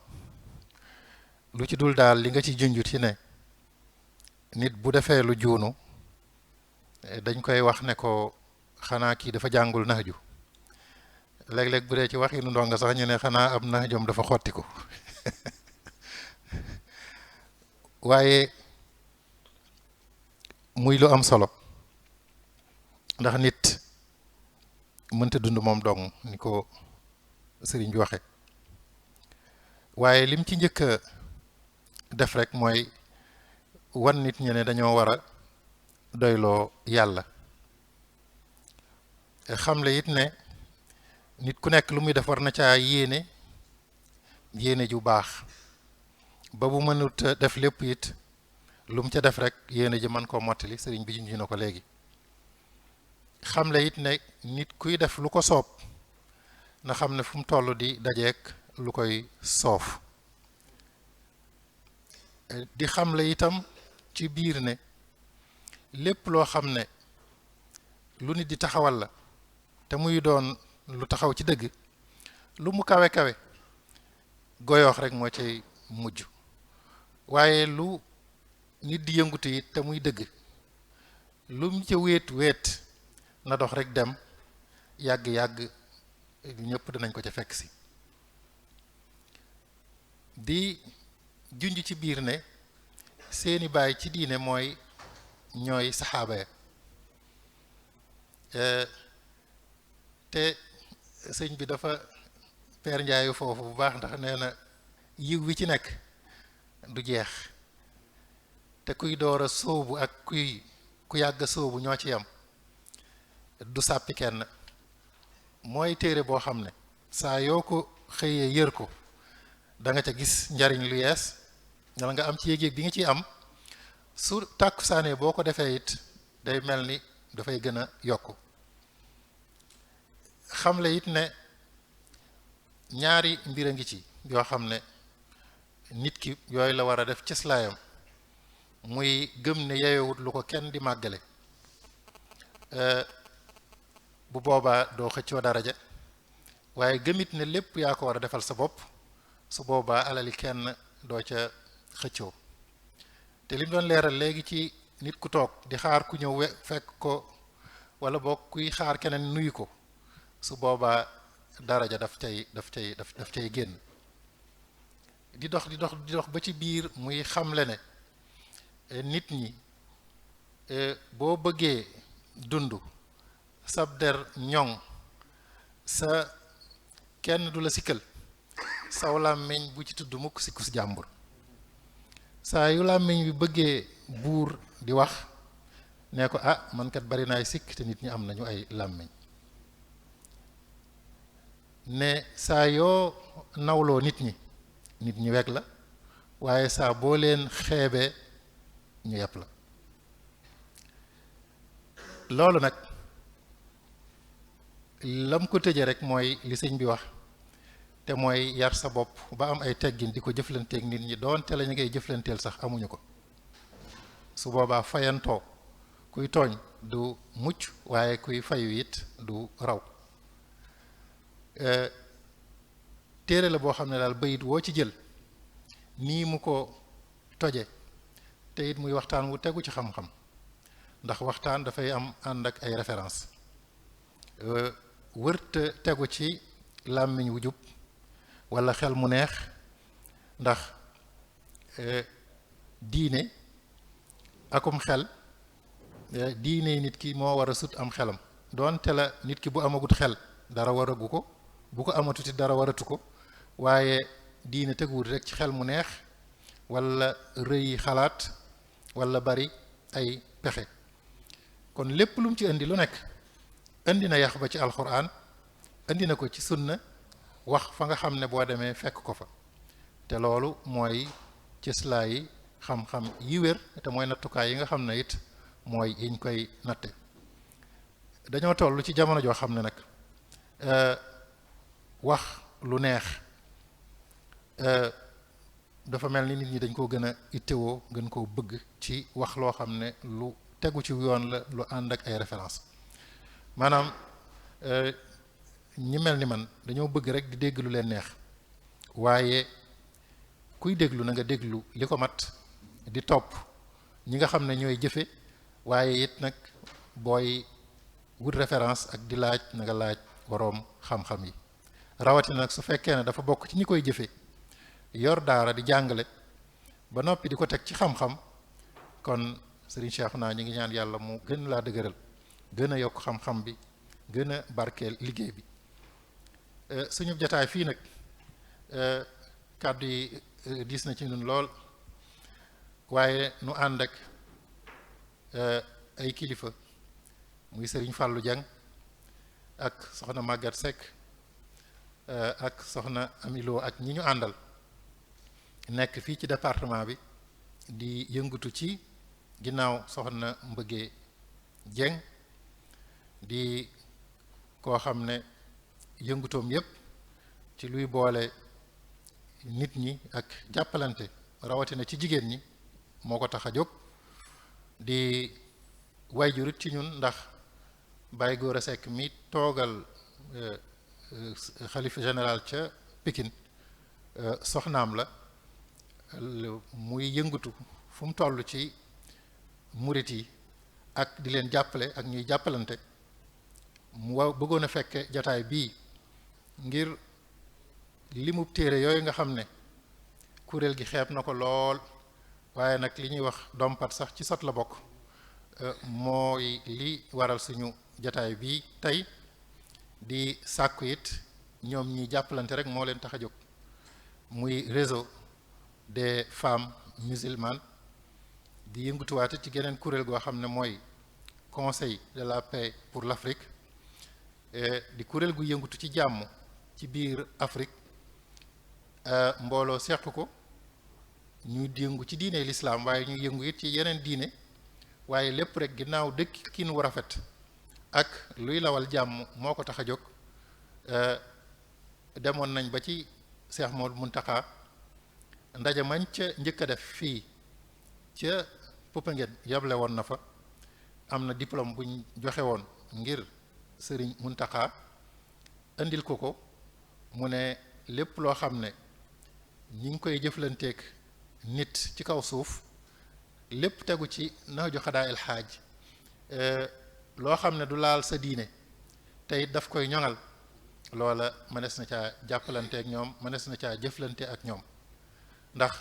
lu ci dul daal li nga ci junjut ci ne nit bu defee lu juunu dañ koy wax ne ko xanaa kii dafa jàngul naxju léeg-léeg bu dee ci waxinu ndonga sax ñu ne xanaa ab naxjom dafa xotti ko waaye muy lu am solo ndax nit mënta dund moom dong ni ko sëriñ bi waxe waaye lim ci njëkk a def rek mooy wan nit ñi ne dañoo war a doyloo yàlla xamle it ne nit ku nekk lu muy def war na caa yéene ju baax ba bu mënut def lépp it lu mu ca def rek yéene ji mën koo mottali sëriñ bi junj na ko léegi xamle it ne nit kuy def lu ko soob na xam ne fu mu toll di dajeek lu koy soof di xamle itam ci biir ne lépp loo xam ne lu nit di taxawal la te muy doon lu taxaw ci dëgg lu mu kawe goyoox rek moo cay mujj waaye lu nit di yëngutu it te muy dëgg lu mu ca wéet na dox rek dem yàgg ñëpp dinañ ko ca fekk si di junj ci biir ne seeni baay ci diine ñooy saxaaba ya te sëñ bi dafa peer njaayu foofu bu baax ndax nee na yiw wi ci nekk du jeex te kuy door a sóobu ak ku yàgg a sóobu ñoo ci yam du sàppi kenn mooy téere boo xam ne saa yoo ko xëyee yër ko da nga ca gis njariñ lu yees wala nga am ci yéeg-yéeg bi nga ciy am su tàkkusaanee boo ko defee it day mel ni dafay gën a yokku xamle it ne ñaari mbir a ngi ci yoo xam ne nit ki yooyu la war a def cëslaayam muy gëm ne yeyowut lu ko kenn di màggale bu boobaa doo xëccoo daraja waaye gëmit ne lépp yaa ko war a defal sa bopp su boobaa alali kenn doo ca xëccoo te li mu doon leeral léegi ci nit ku toog di xaar ku ñëw fekk ko wala boog kuy xaar keneen nuyu ko su boobaa daraja daf cay génn di dox ba ci biir muy xamle ne nit ñi boo bëggee dund sab der ñoŋ sa kenn du la sikkal saw làmmiñ bu ci tudd mukk sikkus jàmbur saa yu làmmiñ bi bëggee buur di wax nee ko ah man kat bari naay sikk te nit ñi am nañu ay làmmiñ ne saa yoo nawloo nit ñi weg la waaye saa boo leen xeebee ñu yepp la loolu nag lam ko tëje rek mooy li sëñ bi wax te mooy yar sa bopp ba am ay teggin di ko jëflanteeg nit ñi doonte la ñu ngay jëflanteel sax amuñu ko su boobaa fayantoo kuy tooñ du mucc waaye kuy fayu it du raw téere la boo xam ne daal bayit woo ci jël nii mu ko toje te it muy waxtaan wu tegu ci xam-xam ndax waxtaan dafay am ànd ak ay référence wërta tegu ci làmmiñ wu jub walla xel mu neex ndax diine akum xel diine nit ki moo war a sut am xelam doonte la nit ki bu amagut xel dara waragu ko bu ko amatuti dara waratu ko waaye diine teguwut rek ci xel mu neex walla rëy xalaat walla bari ay pexe kon lépp lu mu ci indi lu nekk indi na yax ba ci alxuraan indi na ko ci sunna wax fa nga xam ne boo demee fekk ko fa te loolu mooy cëslaayi xam-xam yi wér te mooy nattukaay yi nga xam ne it mooy yiñ koy natte dañoo toll ci jamono joo xam ne nag wax lu neex dafa mel ni nit ñi dañ koo gën a ittewoo gën koo bëgg ci wax loo xam ne lu tegu ci yoon la lu ànd ak ay référence maanaam ñi mel ni man dañoo bëgg rek di dégg lu leen neex waaye kuy déglu na nga déglu li ko mat di topp ñi nga xam ne ñooy jëfe waaye it nag booy wut référence ak di laaj na nga laaj boroom xam-xam yi rawatina nag su fekkee ne dafa bokk ci ñi koy jëfe yor daara di jàngale ba noppi di ko teg ci xam-xam kon Serigne Cheikhouna ñu ngi ñaan yàlla mu gën laa dëgëral gën a yokk xam-xam bi gën a barkeel liggéey bi suñu jataay fii nag kàddu yi diis na ci ñun lool waaye nu ànd ak ay kilifa muy Serigne Fallou Dieng ak soxna Maguette Seck ak soxna Amilo ak ñi ñu àndal nekk fii ci département bi di yëngatu ci ginnaaw soxna Mbëggee Dieng di koo xam ne yëngutoom yépp ci luy boole nit ñi ak jàppalante rawatina ci jigéen ñi moo ko tax a jóg di wayjurit ci ñun ndax Baye Gora Seck mi toogal xalifa général ca Pikine soxnaam la muy yëngatu fu mu toll ci murit yi ak di leen jàppale ak ñuy jàppalante mu bëggoon a fekke jataay bii ngir limu téere yooyu nga xam ne kuréel gi xeeb na ko lool waaye nag li ñuy wax dompat sax ci sot la bokk mooy li waral suñu jataay bii tey di sàkku it ñoom ñi jàppalante rek moo leen tax a jóg muy réseau des femmes musulmanes di yëngutuwaate ci geneen kuréel goo xam ne mooy conseil de la paix pour l'Afrique di kuréel gu yëngutu ci jàmm ci biir Afrique mbooloo seq ko ñu yëngu ci diine lislaam waaye ñu yëngu it ci yeneen diine waaye lépp rek ginnaaw dëkkin wu rafet ak luy lawal jàmm moo ko tax a jóg demoon nañ ba ci Cheikh Mouhamadou Mountakha ndaje mañ ca njëkk a def fii ca Popenguine yable woon na fa am na diplôme buñ joxe woon ngir Serigne Mountakha indil ko mu ne lépp loo xam ne ñi ngi koy jëflanteeg nit ci kaw suuf lépp tegu ci Nahju Qadaa'il Haaj loo xam ne du laal sa diine te it daf koy ñoŋal loola mënees na caa jàppalante ak ñoom mënees na caa jëflante ak ñoom ndax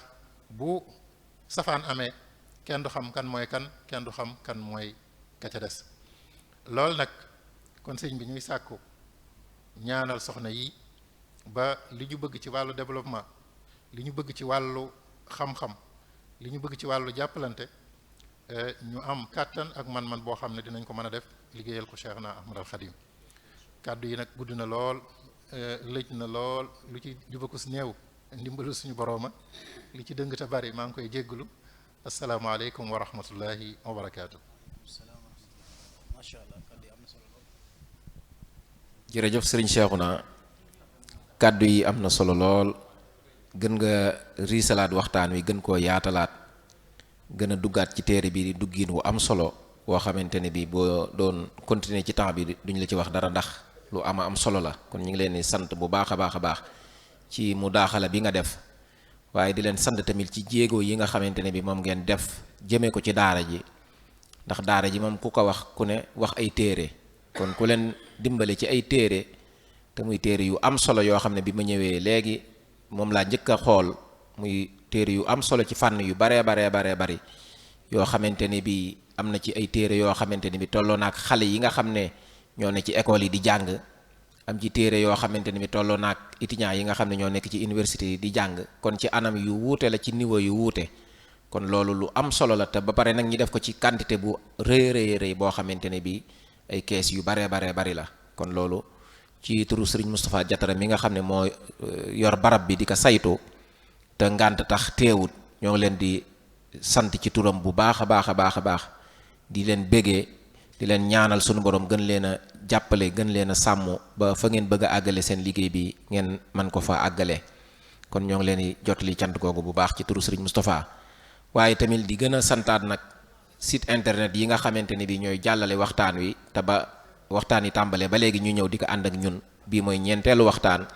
bu safaan amee kenn du xam kan mooy kan kenn du xam kan mooy ka ca des loolu nag kon sëñ bi ñuy sàkku ñaanal soxna yi ba li ñu bëgg ci wàllu développement li ñu bëgg ci wàllu xam-xam li ñu bëgg ci wàllu jàppalante ñu am kàttan ak man-man boo xam ne dinañ ko mën a def liggéeyal ko Cheikhna Ahmad al Khadim kàddu yi nag gudd na lool lëj na lool lu ci jubaku si néew ndimbalu suñu borooma li ci dëng te bari maa ngi koy jégglu asalaamaaleykum wa rahmatullahi wa barakaatu. jërëjëf sëriñ Cheikhouna kàddu yi am na solo lool gën nga riisalaat waxtaan wi gën koo yaatalaat gën a duggaat ci téere bi duggiin wu am solo woo xamante ne bi boo doon continuer ci temps bi duñ la ci wax dara ndax lu ama am solo la kon ñu ngi leen di sant bu baax a baax a baax ci mu daaxala bi nga def waaye di leen sant tamit ci jéego yi nga xamante ne bi moom ngeen def jëmee ko ci daara ji ndax daara ji moom ku ko wax ku ne wax ay téere kon ku leen dimbale ci ay téere te muy téere yu am solo yoo xam ne bi ma ñëwee léegi moom laa njëkk a xool muy téere yu am solo ci fànn yu baree bari yoo xamante ne bi am na ci ay téere yoo xamante ne bi tolloo naak xale yi nga xam ne ñoo ne ci école yi di jàng am ci téere yoo xamante ne bi tolloo naak étudiants yi nga xam ne ñoo nekk ci université yi di jàng kon ci anam yu wuute la ci niveau yu wuute kon loolu lu am solo la te ba pare nag ñi def ko ci quantité bu rëy boo xamante ne bi ay kees yu baree bari la kon loolu ci turu Serigne Moustapha Diatara mi nga xam ne moo yor barab bi di ko saytu te ngànt tax teewut ñoo ngi leen di sant ci turam bu baax a baax di leen bégee di leen ñaanal sunu borom gën leen a jàppale gën leen a sàmm ba fa ngeen bëgg a àggale seen liggéey bi ngeen man ko fa àggale kon ñoo ngi leen di jotali cant googu bu baax ci turu Serigne Moustapha waaye tamit di gën a santaat nag site internet yi nga xamante ne bi ñooy jàllale waxtaan wi te ba waxtaan yi tàmbalee ba léegi ñu ñëw di ko ànd ak ñun bii mooy ñeenteelu waxtaan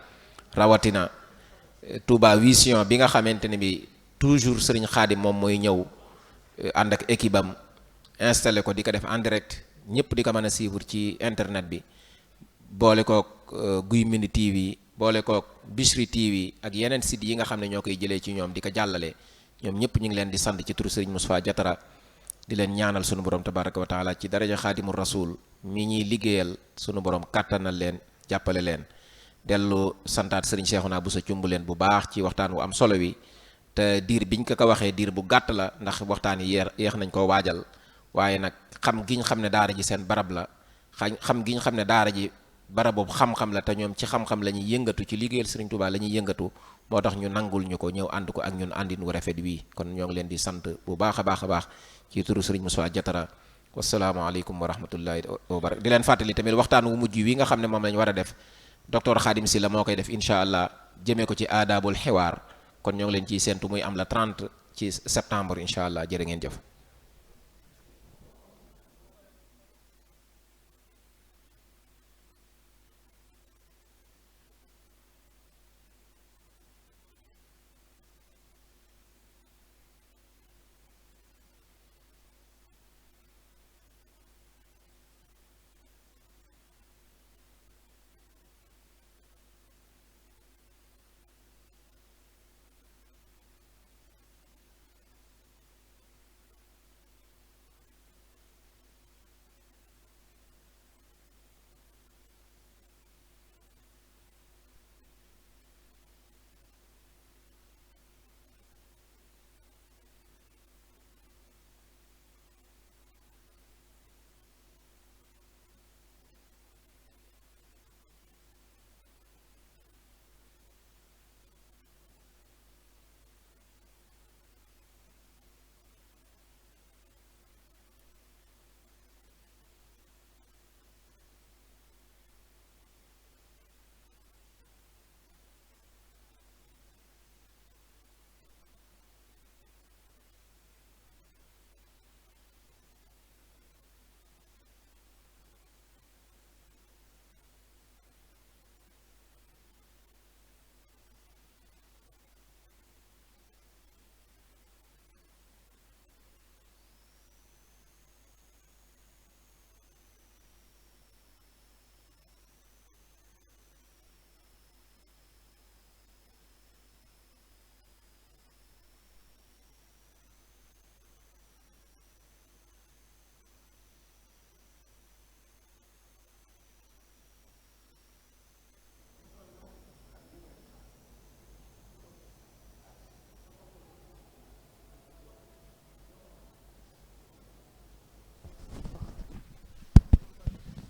rawatina Touba Vision bi nga xamante ne bi toujours Serigne Khadim moom mooy ñëw ànd ak équipe am installé ko di ko def en direct ñëpp di ko mën a suivre ci internet bi boole kook Guy Mbind TV boole kook Bichri TV ak yeneen sites yi nga xam ne ñoo koy jëlee ci ñoom di ko jàllale ñoom ñëpp ñu ngi leen di sant ci turu Serigne Moustapha Diatara di leen ñaanal sunu borom tabaraka wa taala ci daraja Xaadimu Rasul mi ñuy liggéeyal sunu borom kàttanal leen jàppale leen dellu santaat Serigne Cheikhouna Bousso cumb leen bu baax ci waxtaan wu am solo wi te diir biñ ko waxee diir bu gàtt la ndax waxtaan yi yeex nañ koo waajal waaye nag xam giñ xam ne daara ji seen barab la xam giñ xam ne daara ji barab boobu xam-xam la te ñoom ci xam-xam la ñuy yëngatu ci liggéeyal Serigne Touba la ñuy yëngatu moo tax ñu nangul ñu ko ñëw ànd ko ak ñun àndin wu rafet wii kon ñoo ngi leen di sant bu baax a baax ci turu Serigne Moustapha Diatara wasalaamaaleykum wa rahmatullahi wa barakatuh di leen fàttali tamit waxtaan wu mujj wi nga xam ne moom lañ war a def docteur Khadim Sylla moo koy def incha allah jëmee ko ci aadaabul xiwaar kon ñoo ngi leen ciy séentu muy am la 30 ci septembre incha allah jërë ngeen jëf.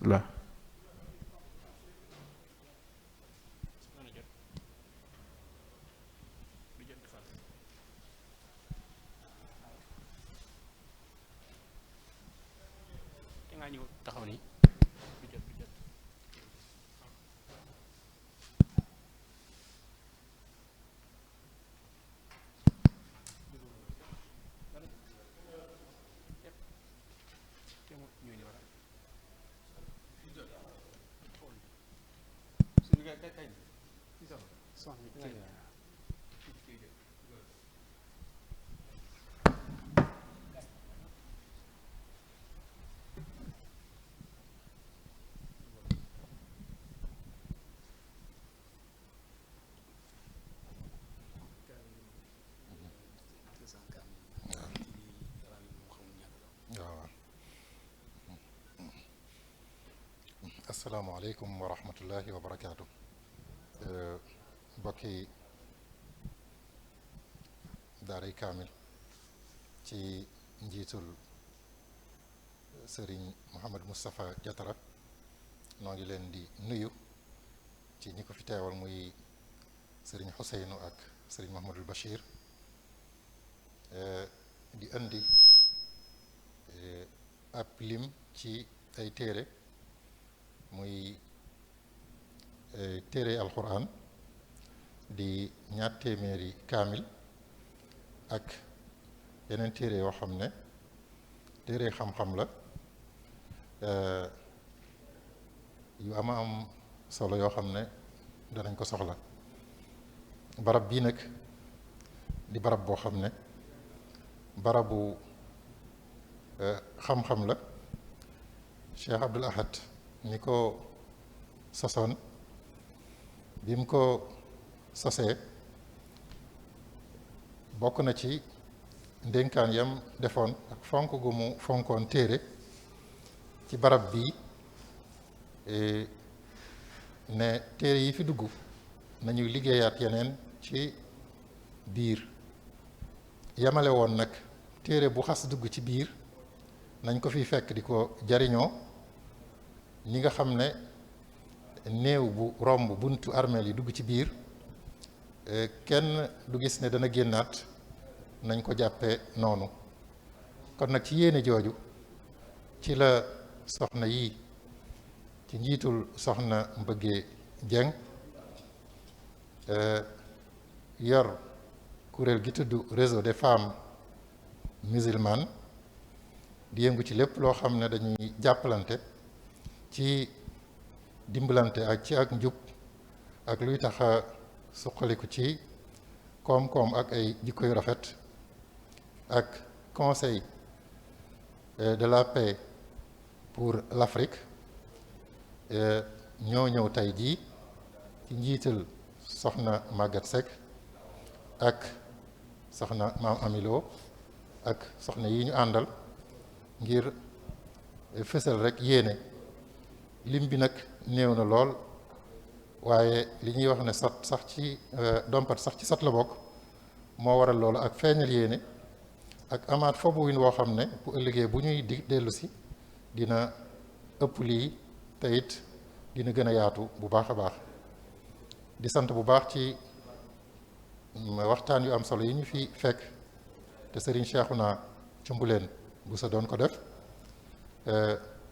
rahmatullah. asalaamaaleykum wa rahmatullahi wa barakaatu. mbokki daaray kaamil ci njiitul sëriñ Mouhamed Moustapha Diatara noo ngi leen di nuyu ci ñi ko fi teewal muy sëriñ Xuseynu ak sëriñ Mouhamadul Bachir di indi ab lim ci ay téere muy téere alquran di ñaar téeméeri kaamil ak yeneen téere yoo xam ne téere xam-xam la yu am solo yoo xam ne danañ ko soxla. barab bii nag di barab boo xam ne barabu xam-xam la. Cheikh Abdoul Ahad mi ko sosoon bi mu ko sosee bokk na ci ndénkaan yam defoon ak fonk gu mu fonkoon téere ci barab bi ne téere yi fi dugg nañuy liggéeyaat yeneen ci biir yamale woon nag téere bu xas dugg ci biir nañ ko fi fekk di ko jariñoo ñi nga xam ne néew bu romb buntu armeel yi dugg ci biir kenn du gis ne dana génnaat nañ ko jàppe noonu. kon nag ci yéene jooju ci la soxna yi ci njiitul soxna Mbëggee Jeng yor kuréel gi tudd réseau des femmes musulmanes di yëngu ci lépp loo xam ne dañuy jàppalante ci dimbalante ak ci ak njub ak luy tax a suqaliku ci koom-koom ak ay jikko yu rafet ak conseil de la paix pour l'Afrique ñoo ñëw tey jii ci njiital soxna Maguette Seck ak soxna Maam Amilo ak soxna yi ñu àndal ngir fësal rek yéene lim bi nag néew na lool waaye li ñuy wax ne sot sax ci dompat sax ci sot la bokk moo waral loolu ak feeñal yéene ak amaat foofu win woo xam ne bu ëllëgee bu ñuy di dellu si dina ëpp lii te it dina gën a yaatu bu baax a baax di sant bu baax ci waxtaan yu am solo yi ñu fi fekk te Serigne Cheikhouna Cumbuleen bu sa doon ko def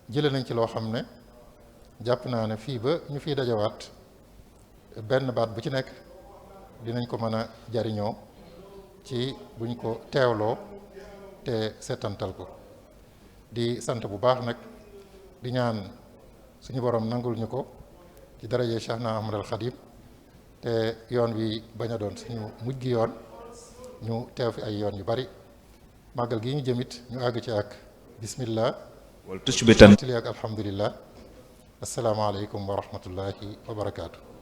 jële nañ ci loo xam ne jàpp naa ne fii ba ñu fiy dajawaat benn baat bu ci nekk dinañ ko mën a jariñoo ci buñ ko teewloo te seetantal ko di sant bu baax nag di ñaan suñu borom nangul ñu ko ci daraje Cheikh na Ahmad al Khadim te yoon wi bañ a doon suñu mujj gi yoon ñu teew fi ay yoon yu bari màggal gi ñu jëmit ñu àgg ci ak bismillah wal tushbitan ak alhamdulillah asalaamaaleykum wa rahmatullahi wa barakaatu.